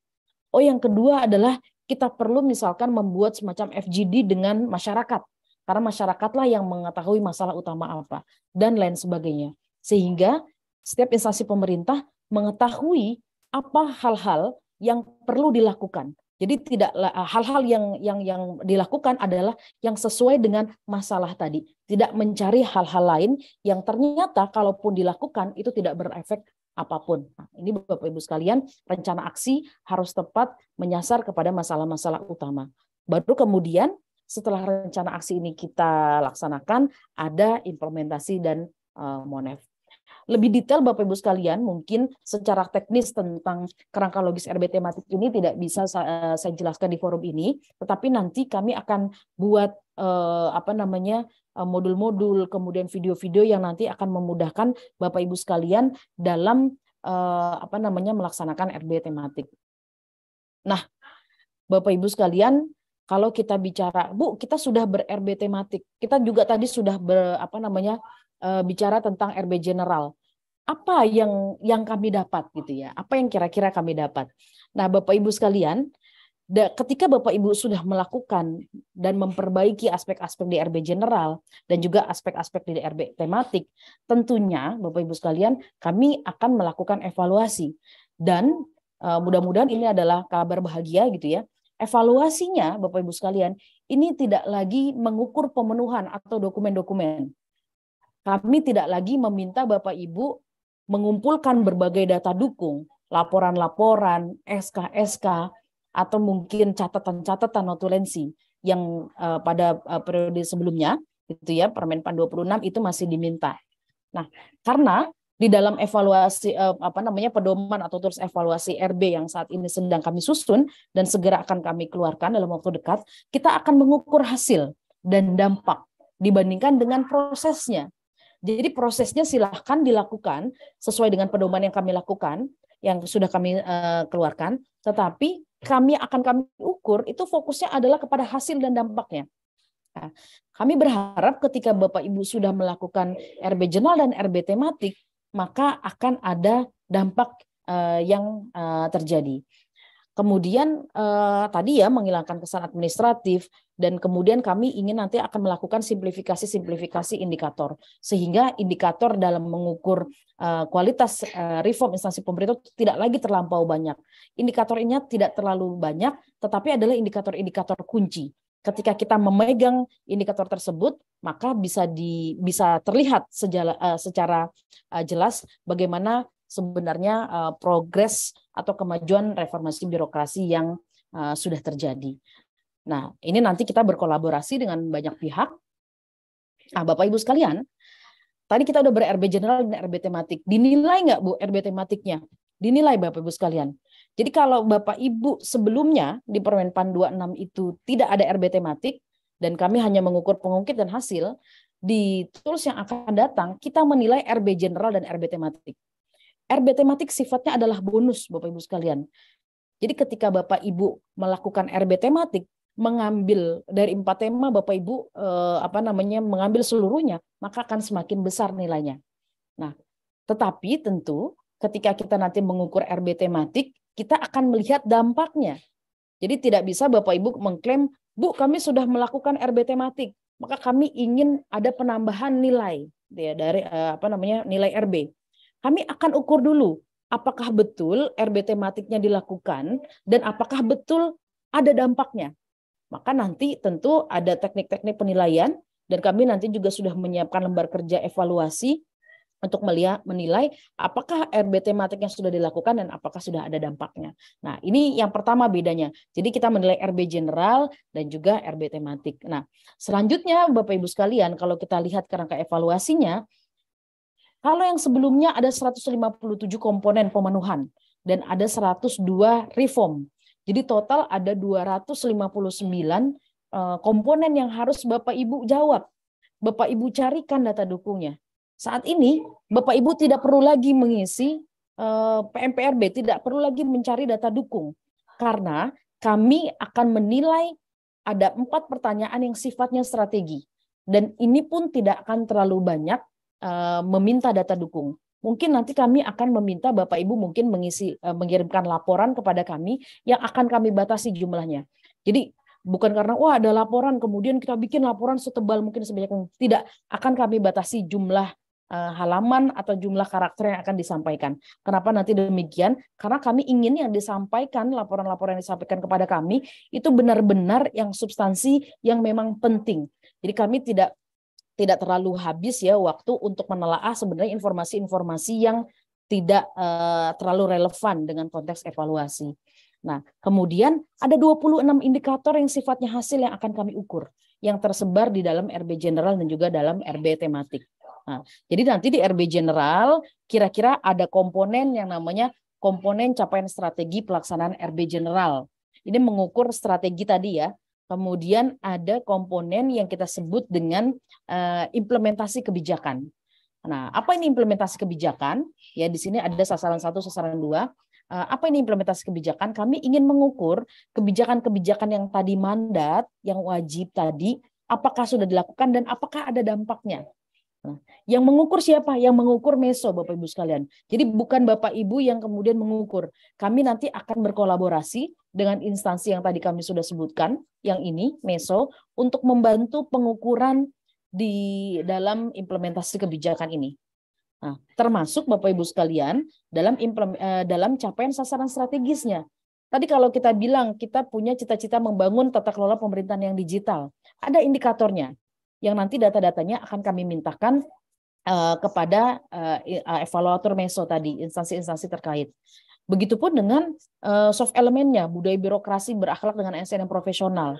Speaker 1: Oh, yang kedua adalah kita perlu misalkan membuat semacam FGD dengan masyarakat, karena masyarakatlah yang mengetahui masalah utama apa, dan lain sebagainya. Sehingga setiap instansi pemerintah mengetahui apa hal-hal yang perlu dilakukan. Jadi tidak hal-hal yang dilakukan adalah yang sesuai dengan masalah tadi. Tidak mencari hal-hal lain yang ternyata kalaupun dilakukan itu tidak berefek apapun. Nah, ini Bapak Ibu sekalian, rencana aksi harus tepat menyasar kepada masalah-masalah utama. Baru kemudian setelah rencana aksi ini kita laksanakan, ada implementasi dan monef. Lebih detail Bapak Ibu sekalian, mungkin secara teknis tentang kerangka logis RB tematik ini tidak bisa saya jelaskan di forum ini, tetapi nanti kami akan buat modul-modul, kemudian video-video yang nanti akan memudahkan Bapak Ibu sekalian dalam melaksanakan RB tematik. Nah, Bapak Ibu sekalian, kalau kita bicara, Bu, kita sudah ber-RB tematik, kita juga tadi sudah bicara tentang RB general. Apa yang kami dapat gitu ya? Apa yang kira-kira kami dapat? Nah, Bapak Ibu sekalian, ketika Bapak Ibu sudah melakukan dan memperbaiki aspek-aspek di RB general dan juga aspek-aspek di RB tematik, tentunya Bapak Ibu sekalian, kami akan melakukan evaluasi. Dan mudah-mudahan ini adalah kabar bahagia gitu ya. Evaluasinya Bapak Ibu sekalian, ini tidak lagi mengukur pemenuhan atau dokumen-dokumen. Kami tidak lagi meminta Bapak Ibu mengumpulkan berbagai data dukung, laporan-laporan, SK-SK, atau mungkin catatan-catatan notulensi yang pada periode sebelumnya, gitu ya, Permenpan 26 itu masih diminta. Nah, karena di dalam evaluasi pedoman atau terus evaluasi RB yang saat ini sedang kami susun dan segera akan kami keluarkan dalam waktu dekat, kita akan mengukur hasil dan dampak dibandingkan dengan prosesnya. Jadi prosesnya silahkan dilakukan sesuai dengan pedoman yang kami lakukan, yang sudah kami keluarkan, tetapi kami ukur itu fokusnya adalah kepada hasil dan dampaknya. Nah, kami berharap ketika Bapak Ibu sudah melakukan RB jurnal dan RB tematik, maka akan ada dampak yang terjadi. Kemudian tadi ya menghilangkan kesan administratif, dan kemudian kami ingin nanti akan melakukan simplifikasi indikator, sehingga indikator dalam mengukur kualitas reform instansi pemerintah tidak lagi terlampau banyak. Indikator ini tidak terlalu banyak, tetapi adalah indikator-indikator kunci. Ketika kita memegang indikator tersebut, maka bisa terlihat secara jelas bagaimana sebenarnya progres atau kemajuan reformasi birokrasi yang sudah terjadi. Nah, ini nanti kita berkolaborasi dengan banyak pihak. Nah, Bapak Ibu sekalian, tadi kita udah ber-RB general dan RB tematik. Dinilai nggak Bu RB tematiknya? Dinilai Bapak Ibu sekalian. Jadi kalau Bapak Ibu sebelumnya di Permenpan 26 itu tidak ada RB tematik dan kami hanya mengukur pengungkit dan hasil, di tools yang akan datang kita menilai RB general dan RB tematik. RB tematik sifatnya adalah bonus Bapak Ibu sekalian. Jadi ketika Bapak Ibu melakukan RB tematik, mengambil dari 4 tema Bapak Ibu mengambil seluruhnya, maka akan semakin besar nilainya. Nah, tetapi tentu ketika kita nanti mengukur RB tematik, kita akan melihat dampaknya. Jadi tidak bisa Bapak Ibu mengklaim, Bu, kami sudah melakukan RB tematik, maka kami ingin ada penambahan nilai ya, dari nilai RB. Kami akan ukur dulu apakah betul RB tematiknya dilakukan dan apakah betul ada dampaknya. Maka nanti tentu ada teknik-teknik penilaian dan kami nanti juga sudah menyiapkan lembar kerja evaluasi untuk menilai apakah RB tematik yang sudah dilakukan dan apakah sudah ada dampaknya. Nah, ini yang pertama bedanya. Jadi kita menilai RB general dan juga RB tematik. Nah, selanjutnya Bapak Ibu sekalian, kalau kita lihat kerangka evaluasinya, kalau yang sebelumnya ada 157 komponen pemenuhan dan ada 102 reform. Jadi total ada 259 komponen yang harus Bapak Ibu jawab. Bapak Ibu carikan data dukungnya. Saat ini Bapak Ibu tidak perlu lagi mengisi PMPRB, tidak perlu lagi mencari data dukung. Karena kami akan menilai ada 4 pertanyaan yang sifatnya strategi. Dan ini pun tidak akan terlalu banyak meminta data dukung. Mungkin nanti kami akan meminta Bapak Ibu mungkin mengirimkan laporan kepada kami yang akan kami batasi jumlahnya. Jadi bukan karena wah ada laporan kemudian kita bikin laporan setebal mungkin sebanyak mungkin. Tidak, akan kami batasi jumlah halaman atau jumlah karakter yang akan disampaikan. Kenapa nanti demikian? Karena kami ingin yang disampaikan, laporan-laporan yang disampaikan kepada kami itu benar-benar yang substansi yang memang penting. Jadi kami tidak terlalu habis ya waktu untuk menelaah sebenarnya informasi-informasi yang tidak terlalu relevan dengan konteks evaluasi. Nah, kemudian ada 26 indikator yang sifatnya hasil yang akan kami ukur, yang tersebar di dalam RB general dan juga dalam RB tematik. Nah, jadi nanti di RB general kira-kira ada komponen yang namanya komponen capaian strategi pelaksanaan RB general. Ini mengukur strategi tadi ya. Kemudian ada komponen yang kita sebut dengan implementasi kebijakan. Nah, apa ini implementasi kebijakan? Ya, di sini ada sasaran 1, sasaran 2. Apa ini implementasi kebijakan? Kami ingin mengukur kebijakan-kebijakan yang tadi mandat, yang wajib tadi, apakah sudah dilakukan dan apakah ada dampaknya. Nah, yang mengukur siapa? Yang mengukur MESO, Bapak Ibu sekalian. Jadi bukan Bapak Ibu yang kemudian mengukur. Kami nanti akan berkolaborasi dengan instansi yang tadi kami sudah sebutkan, yang ini MESO, untuk membantu pengukuran di dalam implementasi kebijakan ini. Nah, termasuk Bapak Ibu sekalian dalam capaian sasaran strategisnya. Tadi kalau kita bilang kita punya cita-cita membangun tata kelola pemerintahan yang digital, ada indikatornya yang nanti data-datanya akan kami mintakan kepada evaluator MESO tadi, instansi-instansi terkait. Begitupun dengan soft elemennya, budaya birokrasi berakhlak dengan ASN yang profesional.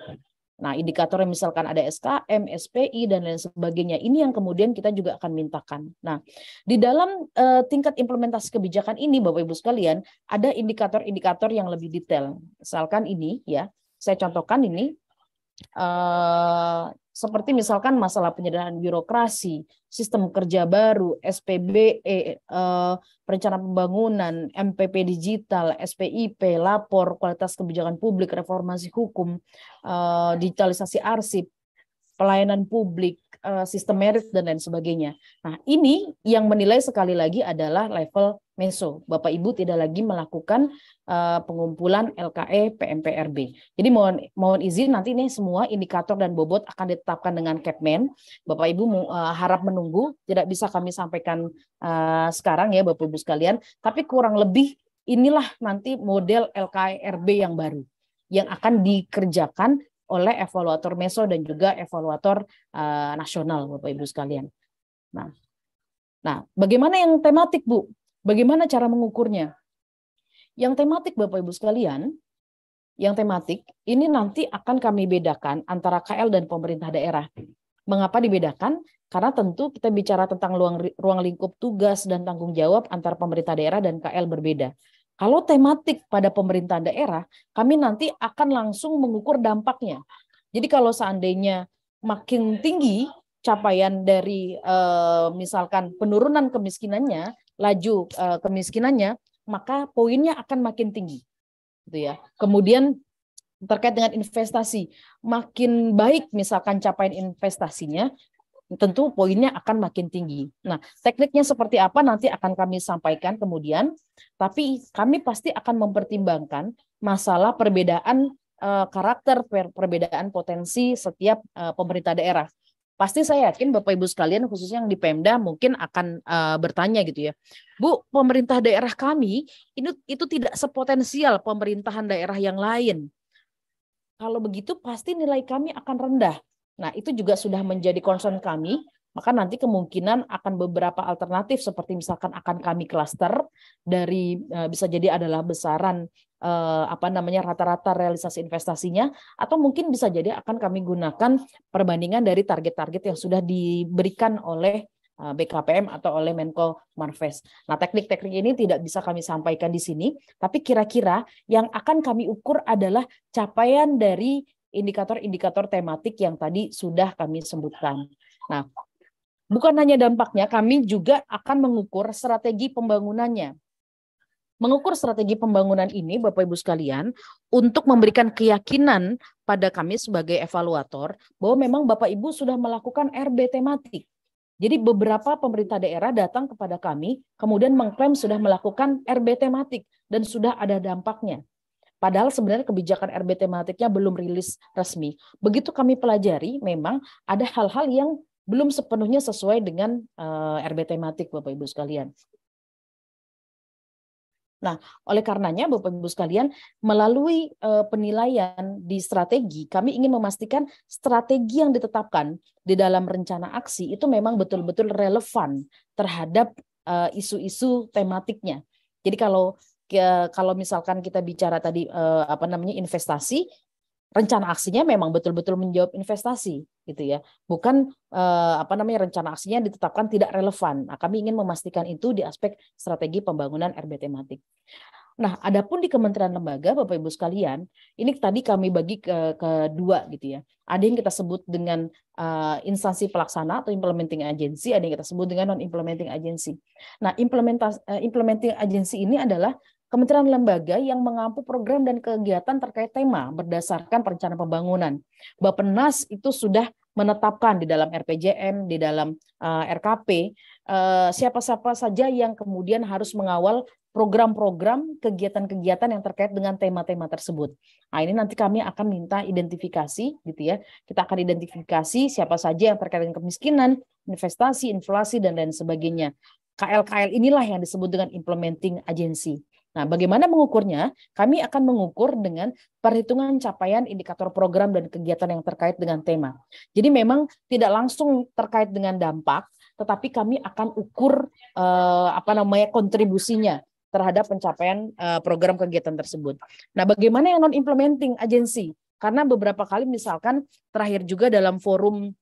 Speaker 1: Nah, indikatornya misalkan ada SKM, SPI, dan lain sebagainya. Ini yang kemudian kita juga akan mintakan. Nah, di dalam tingkat implementasi kebijakan ini, Bapak Ibu sekalian, ada indikator-indikator yang lebih detail. Misalkan ini, ya, saya contohkan ini, seperti misalkan masalah penyederhanaan birokrasi, sistem kerja baru, SPBE, perencanaan pembangunan, MPP digital, SPIP, lapor, kualitas kebijakan publik, reformasi hukum, digitalisasi arsip, pelayanan publik, sistem merit, dan lain sebagainya. Nah, ini yang menilai sekali lagi adalah level meso. Bapak Ibu tidak lagi melakukan pengumpulan LKE PMPRB. Jadi mohon izin nanti nih semua indikator dan bobot akan ditetapkan dengan Kepmen. Bapak Ibu harap menunggu, tidak bisa kami sampaikan sekarang ya Bapak Ibu sekalian, tapi kurang lebih inilah nanti model LKE-RB yang baru yang akan dikerjakan oleh evaluator meso dan juga evaluator nasional, Bapak Ibu sekalian. Nah, bagaimana yang tematik, Bu? Bagaimana cara mengukurnya? Yang tematik, Bapak Ibu sekalian, yang tematik ini nanti akan kami bedakan antara KL dan pemerintah daerah. Mengapa dibedakan? Karena tentu kita bicara tentang ruang lingkup tugas dan tanggung jawab antara pemerintah daerah dan KL berbeda. Kalau tematik pada pemerintahan daerah, kami nanti akan langsung mengukur dampaknya. Jadi kalau seandainya makin tinggi capaian dari misalkan penurunan kemiskinannya, laju kemiskinannya, maka poinnya akan makin tinggi. Gitu ya. Kemudian terkait dengan investasi, makin baik misalkan capaian investasinya, tentu poinnya akan makin tinggi. Nah, tekniknya seperti apa nanti akan kami sampaikan kemudian, tapi kami pasti akan mempertimbangkan masalah perbedaan karakter, perbedaan potensi setiap pemerintah daerah. Pasti saya yakin Bapak Ibu sekalian khususnya yang di Pemda mungkin akan bertanya gitu ya. Bu, pemerintah daerah kami itu tidak sepotensial pemerintahan daerah yang lain. Kalau begitu pasti nilai kami akan rendah. Nah, itu juga sudah menjadi concern kami, maka nanti kemungkinan akan beberapa alternatif seperti misalkan akan kami klaster dari bisa jadi adalah besaran rata-rata realisasi investasinya, atau mungkin bisa jadi akan kami gunakan perbandingan dari target-target yang sudah diberikan oleh BKPM atau oleh Menko Marves. Nah, teknik-teknik ini tidak bisa kami sampaikan di sini, tapi kira-kira yang akan kami ukur adalah capaian dari indikator-indikator tematik yang tadi sudah kami sebutkan. Nah, bukan hanya dampaknya, kami juga akan mengukur strategi pembangunannya. Mengukur strategi pembangunan ini, Bapak Ibu sekalian, untuk memberikan keyakinan pada kami sebagai evaluator bahwa memang Bapak Ibu sudah melakukan RB tematik. Jadi beberapa pemerintah daerah datang kepada kami, kemudian mengklaim sudah melakukan RB tematik dan sudah ada dampaknya. Padahal sebenarnya kebijakan RB tematiknya belum rilis resmi. Begitu kami pelajari, memang ada hal-hal yang belum sepenuhnya sesuai dengan RB tematik, Bapak Ibu sekalian. Nah, oleh karenanya Bapak Ibu sekalian, melalui penilaian di strategi, kami ingin memastikan strategi yang ditetapkan di dalam rencana aksi itu memang betul-betul relevan terhadap isu-isu tematiknya. Jadi kalau misalkan kita bicara tadi investasi, rencana aksinya memang betul-betul menjawab investasi gitu ya. Bukan rencana aksinya ditetapkan tidak relevan. Nah, kami ingin memastikan itu di aspek strategi pembangunan RB tematik. Nah, adapun di kementerian lembaga Bapak Ibu sekalian, ini tadi kami bagi ke dua gitu ya. Ada yang kita sebut dengan instansi pelaksana atau implementing agency, ada yang kita sebut dengan non implementing agency. Nah, implementing agency ini adalah kementerian lembaga yang mengampu program dan kegiatan terkait tema berdasarkan perencanaan pembangunan. Bappenas itu sudah menetapkan di dalam RPJM, di dalam RKP, siapa-siapa saja yang kemudian harus mengawal program-program, kegiatan-kegiatan yang terkait dengan tema-tema tersebut. Nah, ini nanti kami akan minta identifikasi, gitu ya. Kita akan identifikasi siapa saja yang terkait dengan kemiskinan, investasi, inflasi, dan lain sebagainya. KL-KL inilah yang disebut dengan implementing agency. Nah, bagaimana mengukurnya? Kami akan mengukur dengan perhitungan capaian indikator program dan kegiatan yang terkait dengan tema. Jadi memang tidak langsung terkait dengan dampak, tetapi kami akan ukur kontribusinya terhadap pencapaian program kegiatan tersebut. Nah, bagaimana yang non-implementing agency? Karena beberapa kali misalkan terakhir juga dalam forum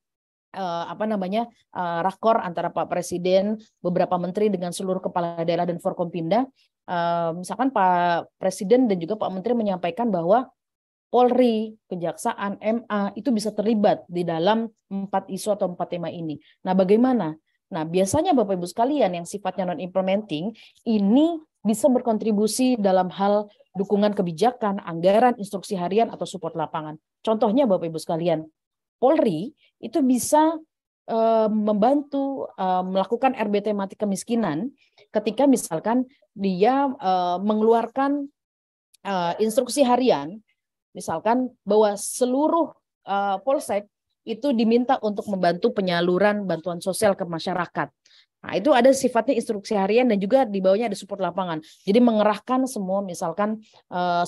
Speaker 1: rakor antara Pak Presiden, beberapa menteri dengan seluruh kepala daerah dan Forkompimda, misalkan Pak Presiden dan juga Pak Menteri menyampaikan bahwa Polri, Kejaksaan, MA itu bisa terlibat di dalam 4 isu atau 4 tema ini. Nah, bagaimana? Nah, biasanya Bapak Ibu sekalian yang sifatnya non-implementing ini bisa berkontribusi dalam hal dukungan kebijakan, anggaran, instruksi harian, atau support lapangan. Contohnya Bapak Ibu sekalian, Polri itu bisa membantu melakukan RB tematik kemiskinan ketika misalkan dia mengeluarkan instruksi harian, misalkan bahwa seluruh polsek itu diminta untuk membantu penyaluran bantuan sosial ke masyarakat. Nah, itu ada sifatnya instruksi harian dan juga di bawahnya ada support lapangan. Jadi mengerahkan semua misalkan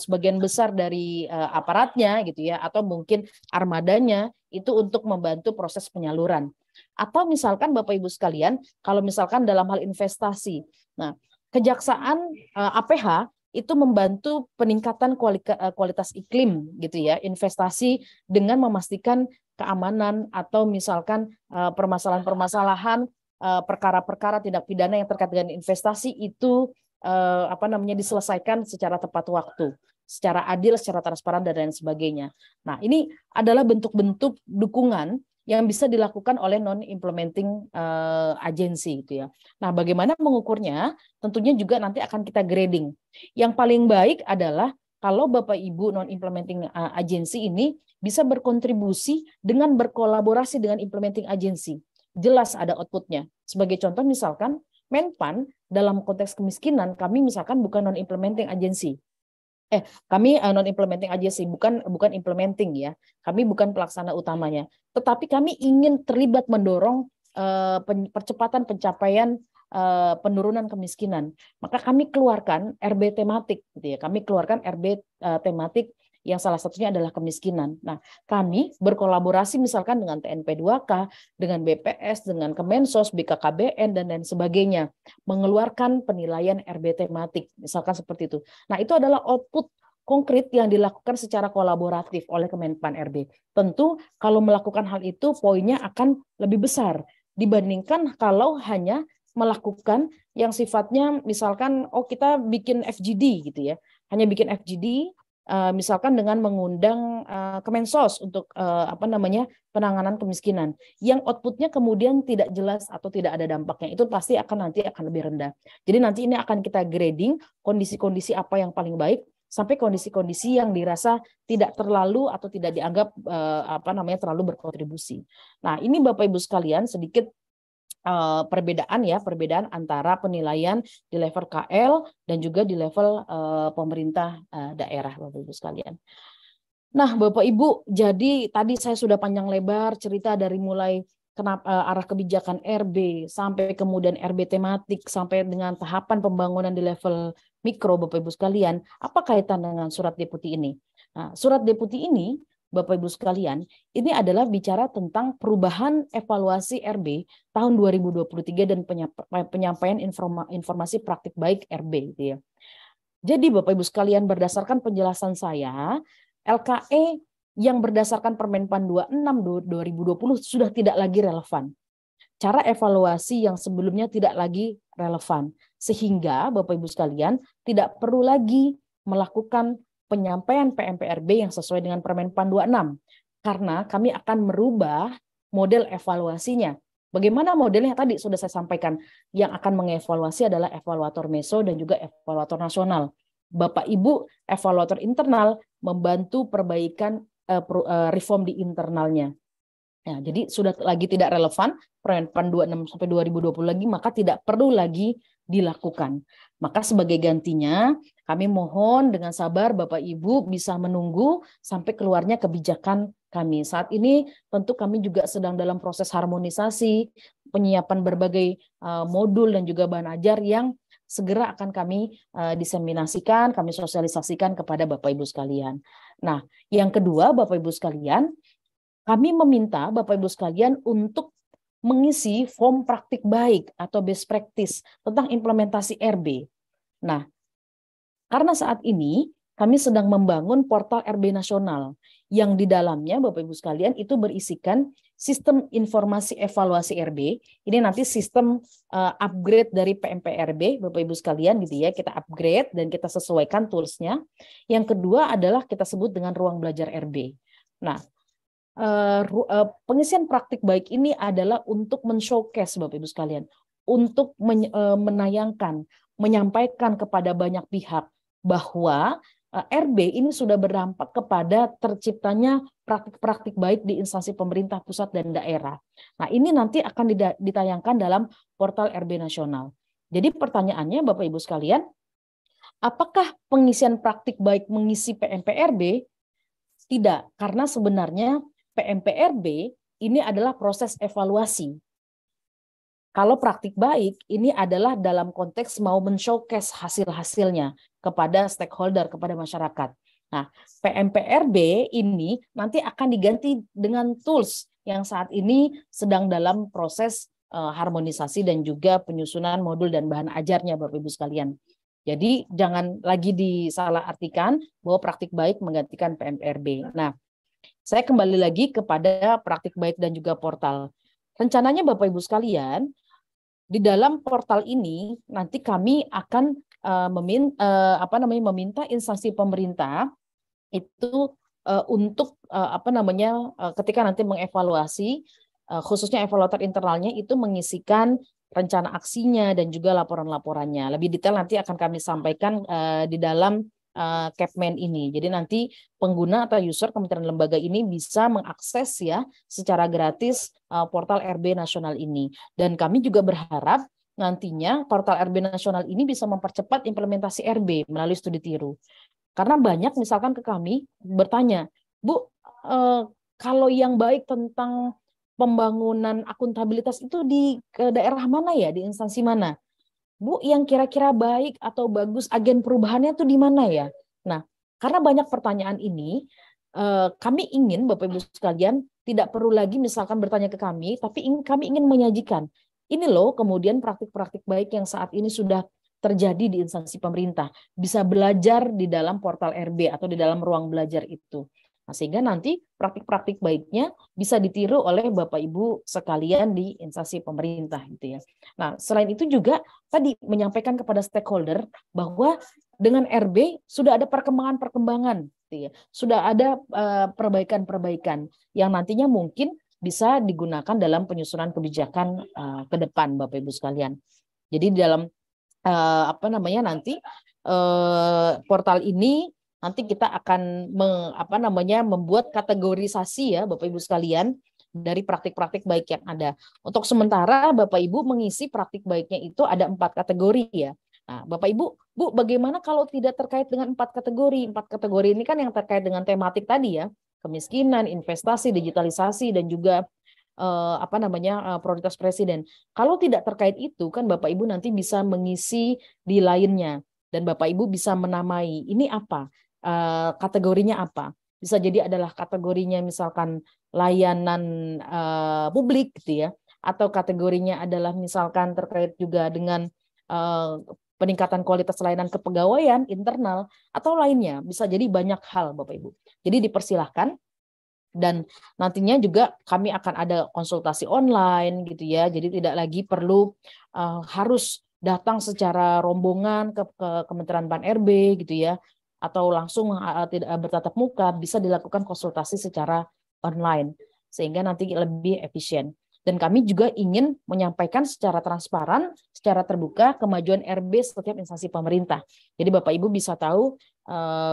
Speaker 1: sebagian besar dari aparatnya gitu ya, atau mungkin armadanya itu untuk membantu proses penyaluran. Atau misalkan Bapak Ibu sekalian, kalau misalkan dalam hal investasi. Nah, Kejaksaan APH itu membantu peningkatan kualitas iklim gitu ya, investasi dengan memastikan keamanan atau misalkan permasalahan-permasalahan perkara-perkara tindak pidana yang terkait dengan investasi itu diselesaikan secara tepat waktu, secara adil, secara transparan dan lain sebagainya. Nah, ini adalah bentuk-bentuk dukungan yang bisa dilakukan oleh non-implementing agency gitu ya. Nah, bagaimana mengukurnya? Tentunya juga nanti akan kita grading. Yang paling baik adalah kalau Bapak Ibu non-implementing agency ini bisa berkontribusi dengan berkolaborasi dengan implementing agency. Jelas ada outputnya. Sebagai contoh misalkan Menpan dalam konteks kemiskinan kami misalkan bukan non-implementing agency. Kami non-implementing agency, bukan implementing ya. Kami bukan pelaksana utamanya. Tetapi kami ingin terlibat mendorong percepatan pencapaian penurunan kemiskinan. Maka kami keluarkan RB tematik gitu ya. Kami keluarkan RB tematik yang salah satunya adalah kemiskinan. Nah, kami berkolaborasi misalkan dengan TNP 2K, dengan BPS, dengan Kemensos, BKKBN, dan lain sebagainya, mengeluarkan penilaian RB tematik, misalkan seperti itu. Nah, itu adalah output konkret yang dilakukan secara kolaboratif oleh Kemenpan RB. Tentu kalau melakukan hal itu poinnya akan lebih besar dibandingkan kalau hanya melakukan yang sifatnya misalkan kita bikin FGD gitu ya. Hanya bikin FGD misalkan dengan mengundang Kemensos untuk penanganan kemiskinan yang outputnya kemudian tidak jelas atau tidak ada dampaknya, itu pasti akan lebih rendah. Jadi nanti ini akan kita grading kondisi-kondisi apa yang paling baik sampai kondisi-kondisi yang dirasa tidak terlalu atau tidak dianggap terlalu berkontribusi. Nah, ini Bapak Ibu sekalian sedikit perbedaan antara penilaian di level KL dan juga di level pemerintah daerah, Bapak Ibu sekalian. Nah, Bapak Ibu, jadi tadi saya sudah panjang lebar cerita dari mulai arah kebijakan RB sampai kemudian RB tematik sampai dengan tahapan pembangunan di level mikro, Bapak Ibu sekalian. Apa kaitan dengan surat deputi ini? Nah, surat deputi ini, Bapak Ibu sekalian, ini adalah bicara tentang perubahan evaluasi RB tahun 2023 dan penyampaian informasi praktik baik RB gitu ya. Jadi Bapak Ibu sekalian, berdasarkan penjelasan saya, LKE yang berdasarkan Permenpan 26 2020 sudah tidak lagi relevan. Cara evaluasi yang sebelumnya tidak lagi relevan. Sehingga Bapak Ibu sekalian tidak perlu lagi melakukan penyampaian PMPRB yang sesuai dengan Permenpan 26. Karena kami akan merubah model evaluasinya. Bagaimana modelnya tadi sudah saya sampaikan. Yang akan mengevaluasi adalah evaluator meso dan juga evaluator nasional. Bapak Ibu evaluator internal membantu perbaikan reform di internalnya. Ya, jadi sudah lagi tidak relevan Permenpan 26 sampai 2020 lagi, maka tidak perlu lagi dilakukan. Maka sebagai gantinya kami mohon dengan sabar Bapak Ibu bisa menunggu sampai keluarnya kebijakan kami. Saat ini tentu kami juga sedang dalam proses harmonisasi, penyiapan berbagai modul dan juga bahan ajar yang segera akan kami diseminasikan, kami sosialisasikan kepada Bapak Ibu sekalian. Nah, yang kedua Bapak Ibu sekalian, kami meminta Bapak Ibu sekalian untuk mengisi form praktik baik atau best practice tentang implementasi RB. Nah, karena saat ini kami sedang membangun portal RB nasional yang di dalamnya Bapak Ibu sekalian itu berisikan sistem informasi evaluasi RB. Ini nanti sistem upgrade dari PMPRB Bapak Ibu sekalian gitu ya, kita upgrade dan kita sesuaikan toolsnya. Yang kedua adalah kita sebut dengan ruang belajar RB. Nah, pengisian praktik baik ini adalah untuk men-showcase Bapak Ibu sekalian, untuk menayangkan, menyampaikan kepada banyak pihak bahwa RB ini sudah berdampak kepada terciptanya praktik-praktik baik di instansi pemerintah pusat dan daerah. Nah, ini nanti akan ditayangkan dalam portal RB nasional. Jadi pertanyaannya Bapak Ibu sekalian, apakah pengisian praktik baik mengisi PMPRB? Tidak, karena sebenarnya PMPRB ini adalah proses evaluasi. Kalau praktik baik ini adalah dalam konteks mau men-showcase hasil-hasilnya kepada stakeholder, kepada masyarakat. Nah, PMPRB ini nanti akan diganti dengan tools yang saat ini sedang dalam proses harmonisasi dan juga penyusunan modul dan bahan ajarnya Bapak Ibu sekalian. Jadi jangan lagi disalahartikan bahwa praktik baik menggantikan PMPRB. Nah, saya kembali lagi kepada praktik baik dan juga portal. Rencananya Bapak Ibu sekalian, di dalam portal ini nanti kami akan meminta instansi pemerintah itu untuk ketika nanti mengevaluasi, khususnya evaluator internalnya itu mengisikan rencana aksinya dan juga laporan-laporannya. Lebih detail nanti akan kami sampaikan di dalam Capman ini. Jadi nanti pengguna atau user kementerian lembaga ini bisa mengakses ya secara gratis portal RB nasional ini. Dan kami juga berharap nantinya portal RB nasional ini bisa mempercepat implementasi RB melalui studi tiru. Karena banyak misalkan ke kami bertanya, Bu, kalau yang baik tentang pembangunan akuntabilitas itu di daerah mana ya, di instansi mana? Bu, yang kira-kira baik atau bagus agen perubahannya tuh di mana ya? Nah, karena banyak pertanyaan ini, kami ingin Bapak Ibu sekalian tidak perlu lagi misalkan bertanya ke kami, tapi kami ingin menyajikan. Ini loh kemudian praktik-praktik baik yang saat ini sudah terjadi di instansi pemerintah. Bisa belajar di dalam portal RB atau di dalam ruang belajar itu. Nah, sehingga nanti praktik-praktik baiknya bisa ditiru oleh Bapak Ibu sekalian di instansi pemerintah gitu ya. Nah, selain itu juga tadi menyampaikan kepada stakeholder bahwa dengan RB sudah ada perkembangan-perkembangan gitu ya. Sudah ada perbaikan-perbaikan yang nantinya mungkin bisa digunakan dalam penyusunan kebijakan ke depan Bapak Ibu sekalian. Jadi dalam nanti portal ini nanti kita akan membuat kategorisasi ya Bapak Ibu sekalian dari praktik-praktik baik yang ada. Untuk sementara Bapak Ibu mengisi praktik baiknya itu ada 4 kategori ya. Nah, Bapak Ibu, Bu, bagaimana kalau tidak terkait dengan 4 kategori? 4 kategori ini kan yang terkait dengan tematik tadi ya, kemiskinan, investasi, digitalisasi dan juga prioritas presiden. Kalau tidak terkait itu kan Bapak Ibu nanti bisa mengisi di lainnya dan Bapak Ibu bisa menamai ini apa, kategorinya apa. Bisa jadi adalah kategorinya misalkan layanan publik gitu ya, atau kategorinya adalah misalkan terkait juga dengan peningkatan kualitas layanan kepegawaian internal atau lainnya. Bisa jadi banyak hal Bapak Ibu. Jadi dipersilahkan. Dan nantinya juga kami akan ada konsultasi online gitu ya. Jadi tidak lagi perlu harus datang secara rombongan ke Kementerian Pan RB gitu ya. Atau langsung tidak bertatap muka, bisa dilakukan konsultasi secara online. Sehingga nanti lebih efisien. Dan kami juga ingin menyampaikan secara transparan, secara terbuka kemajuan RB setiap instansi pemerintah. Jadi Bapak Ibu bisa tahu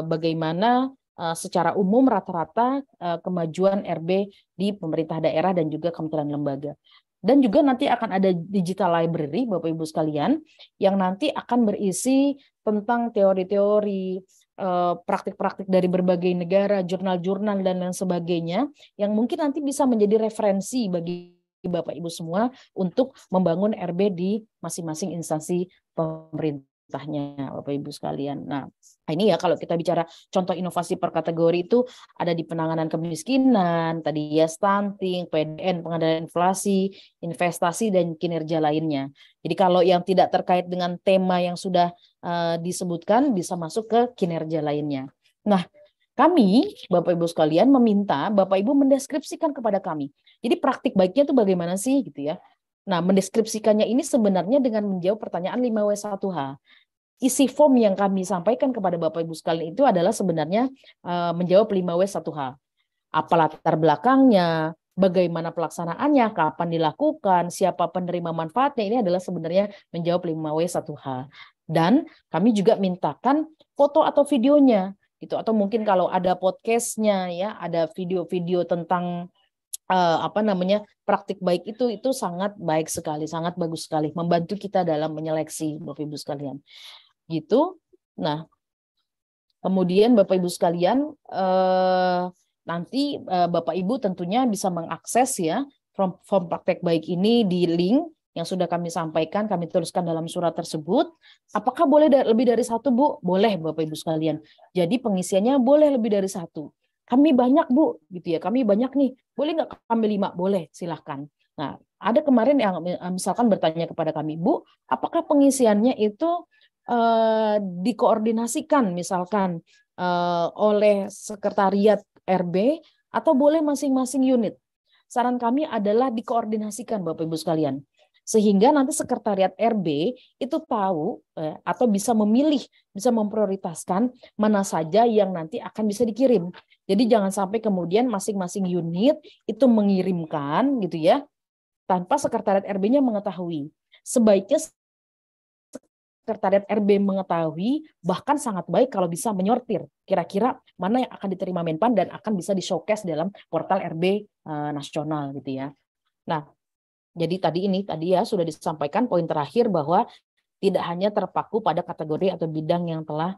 Speaker 1: bagaimana secara umum rata-rata kemajuan RB di pemerintah daerah dan juga kementerian lembaga. Dan juga nanti akan ada digital library Bapak Ibu sekalian yang nanti akan berisi tentang teori-teori, praktik-praktik dari berbagai negara, jurnal-jurnal dan lain sebagainya yang mungkin nanti bisa menjadi referensi bagi Bapak Ibu semua untuk membangun RB di masing-masing instansi pemerintahnya Bapak Ibu sekalian. Nah, ini ya kalau kita bicara contoh inovasi per kategori itu ada di penanganan kemiskinan, tadi ya stunting, PDN, pengendalian inflasi, investasi dan kinerja lainnya. Jadi kalau yang tidak terkait dengan tema yang sudah disebutkan bisa masuk ke kinerja lainnya. Nah, kami, Bapak Ibu sekalian, meminta Bapak Ibu mendeskripsikan kepada kami. Jadi praktik baiknya itu bagaimana sih gitu ya. Nah, mendeskripsikannya ini sebenarnya dengan menjawab pertanyaan 5W1H. Isi form yang kami sampaikan kepada Bapak Ibu sekalian itu adalah sebenarnya menjawab 5W1H. Apa latar belakangnya, bagaimana pelaksanaannya, kapan dilakukan, siapa penerima manfaatnya, ini adalah sebenarnya menjawab 5W1H. Dan kami juga mintakan foto atau videonya gitu, atau mungkin kalau ada podcastnya ya, ada video-video tentang praktik baik itu sangat baik sekali, sangat bagus sekali, membantu kita dalam menyeleksi Bapak Ibu sekalian gitu. Nah, kemudian Bapak Ibu sekalian nanti Bapak Ibu tentunya bisa mengakses ya form praktek baik ini di link yang sudah kami sampaikan, kami tuliskan dalam surat tersebut. Apakah boleh lebih dari satu, Bu? Boleh, Bapak Ibu sekalian. Jadi pengisiannya boleh lebih dari satu. Kami banyak, Bu, gitu ya. Kami banyak nih. Boleh nggak kami 5? Boleh, silahkan. Nah, ada kemarin yang misalkan bertanya kepada kami, Bu, apakah pengisiannya itu dikoordinasikan misalkan oleh sekretariat RB atau boleh masing-masing unit? Saran kami adalah dikoordinasikan, Bapak Ibu sekalian. Sehingga nanti sekretariat RB itu tahu atau bisa memilih, bisa memprioritaskan mana saja yang nanti akan bisa dikirim. Jadi jangan sampai kemudian masing-masing unit itu mengirimkan gitu ya, tanpa sekretariat RB-nya mengetahui. Sebaiknya sekretariat RB mengetahui, bahkan sangat baik kalau bisa menyortir kira-kira mana yang akan diterima Menpan dan akan bisa di-showcase dalam portal RB nasional gitu ya. Nah, jadi tadi ya sudah disampaikan poin terakhir bahwa tidak hanya terpaku pada kategori atau bidang yang telah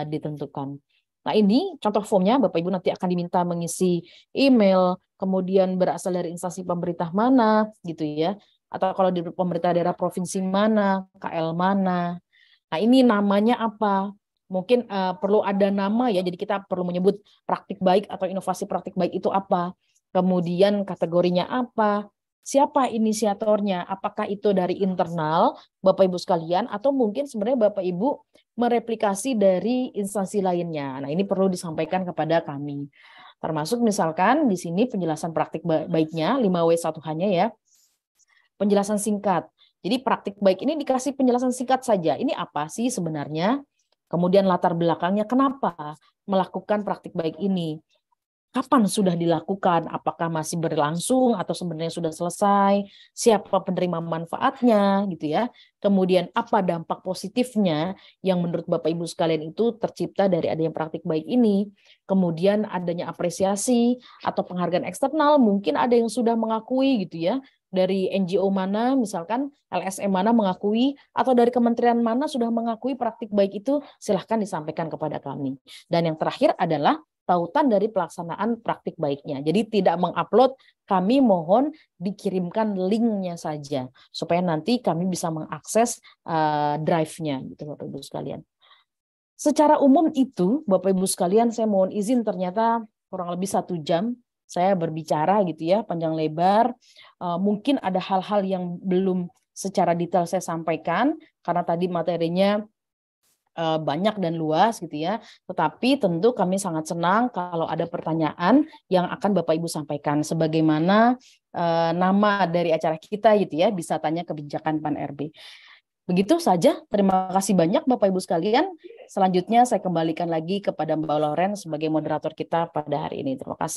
Speaker 1: ditentukan. Nah, ini contoh formnya, Bapak Ibu nanti akan diminta mengisi email, kemudian berasal dari instansi pemerintah mana gitu ya, atau kalau di pemerintah daerah provinsi mana, KL mana. Nah, ini namanya apa? Mungkin perlu ada nama ya, jadi kita perlu menyebut praktik baik atau inovasi praktik baik itu apa. Kemudian kategorinya apa, siapa inisiatornya, apakah itu dari internal Bapak Ibu sekalian, atau mungkin sebenarnya Bapak Ibu mereplikasi dari instansi lainnya. Nah, ini perlu disampaikan kepada kami. Termasuk misalkan di sini penjelasan praktik baiknya, 5W1H-nya ya, penjelasan singkat. Jadi praktik baik ini dikasih penjelasan singkat saja. Ini apa sih sebenarnya? Kemudian latar belakangnya kenapa melakukan praktik baik ini? Kapan sudah dilakukan? Apakah masih berlangsung atau sebenarnya sudah selesai? Siapa penerima manfaatnya gitu ya. Kemudian apa dampak positifnya yang menurut Bapak Ibu sekalian itu tercipta dari adanya praktik baik ini? Kemudian adanya apresiasi atau penghargaan eksternal, mungkin ada yang sudah mengakui gitu ya. Dari NGO mana, misalkan LSM mana mengakui, atau dari kementerian mana sudah mengakui praktik baik itu, silahkan disampaikan kepada kami. Dan yang terakhir adalah tautan dari pelaksanaan praktik baiknya. Jadi tidak mengupload, kami mohon dikirimkan linknya saja, supaya nanti kami bisa mengakses drive-nya, gitu Bapak Ibu sekalian. Secara umum itu, Bapak Ibu sekalian, saya mohon izin ternyata kurang lebih 1 jam saya berbicara gitu ya, panjang lebar. Mungkin ada hal-hal yang belum secara detail saya sampaikan, karena tadi materinya banyak dan luas gitu ya. Tetapi tentu kami sangat senang kalau ada pertanyaan yang akan Bapak Ibu sampaikan. Sebagaimana nama dari acara kita gitu ya, bisa tanya kebijakan PAN RB. Begitu saja, terima kasih banyak Bapak Ibu sekalian. Selanjutnya saya kembalikan lagi kepada Mbak Loren sebagai moderator kita pada hari ini. Terima kasih.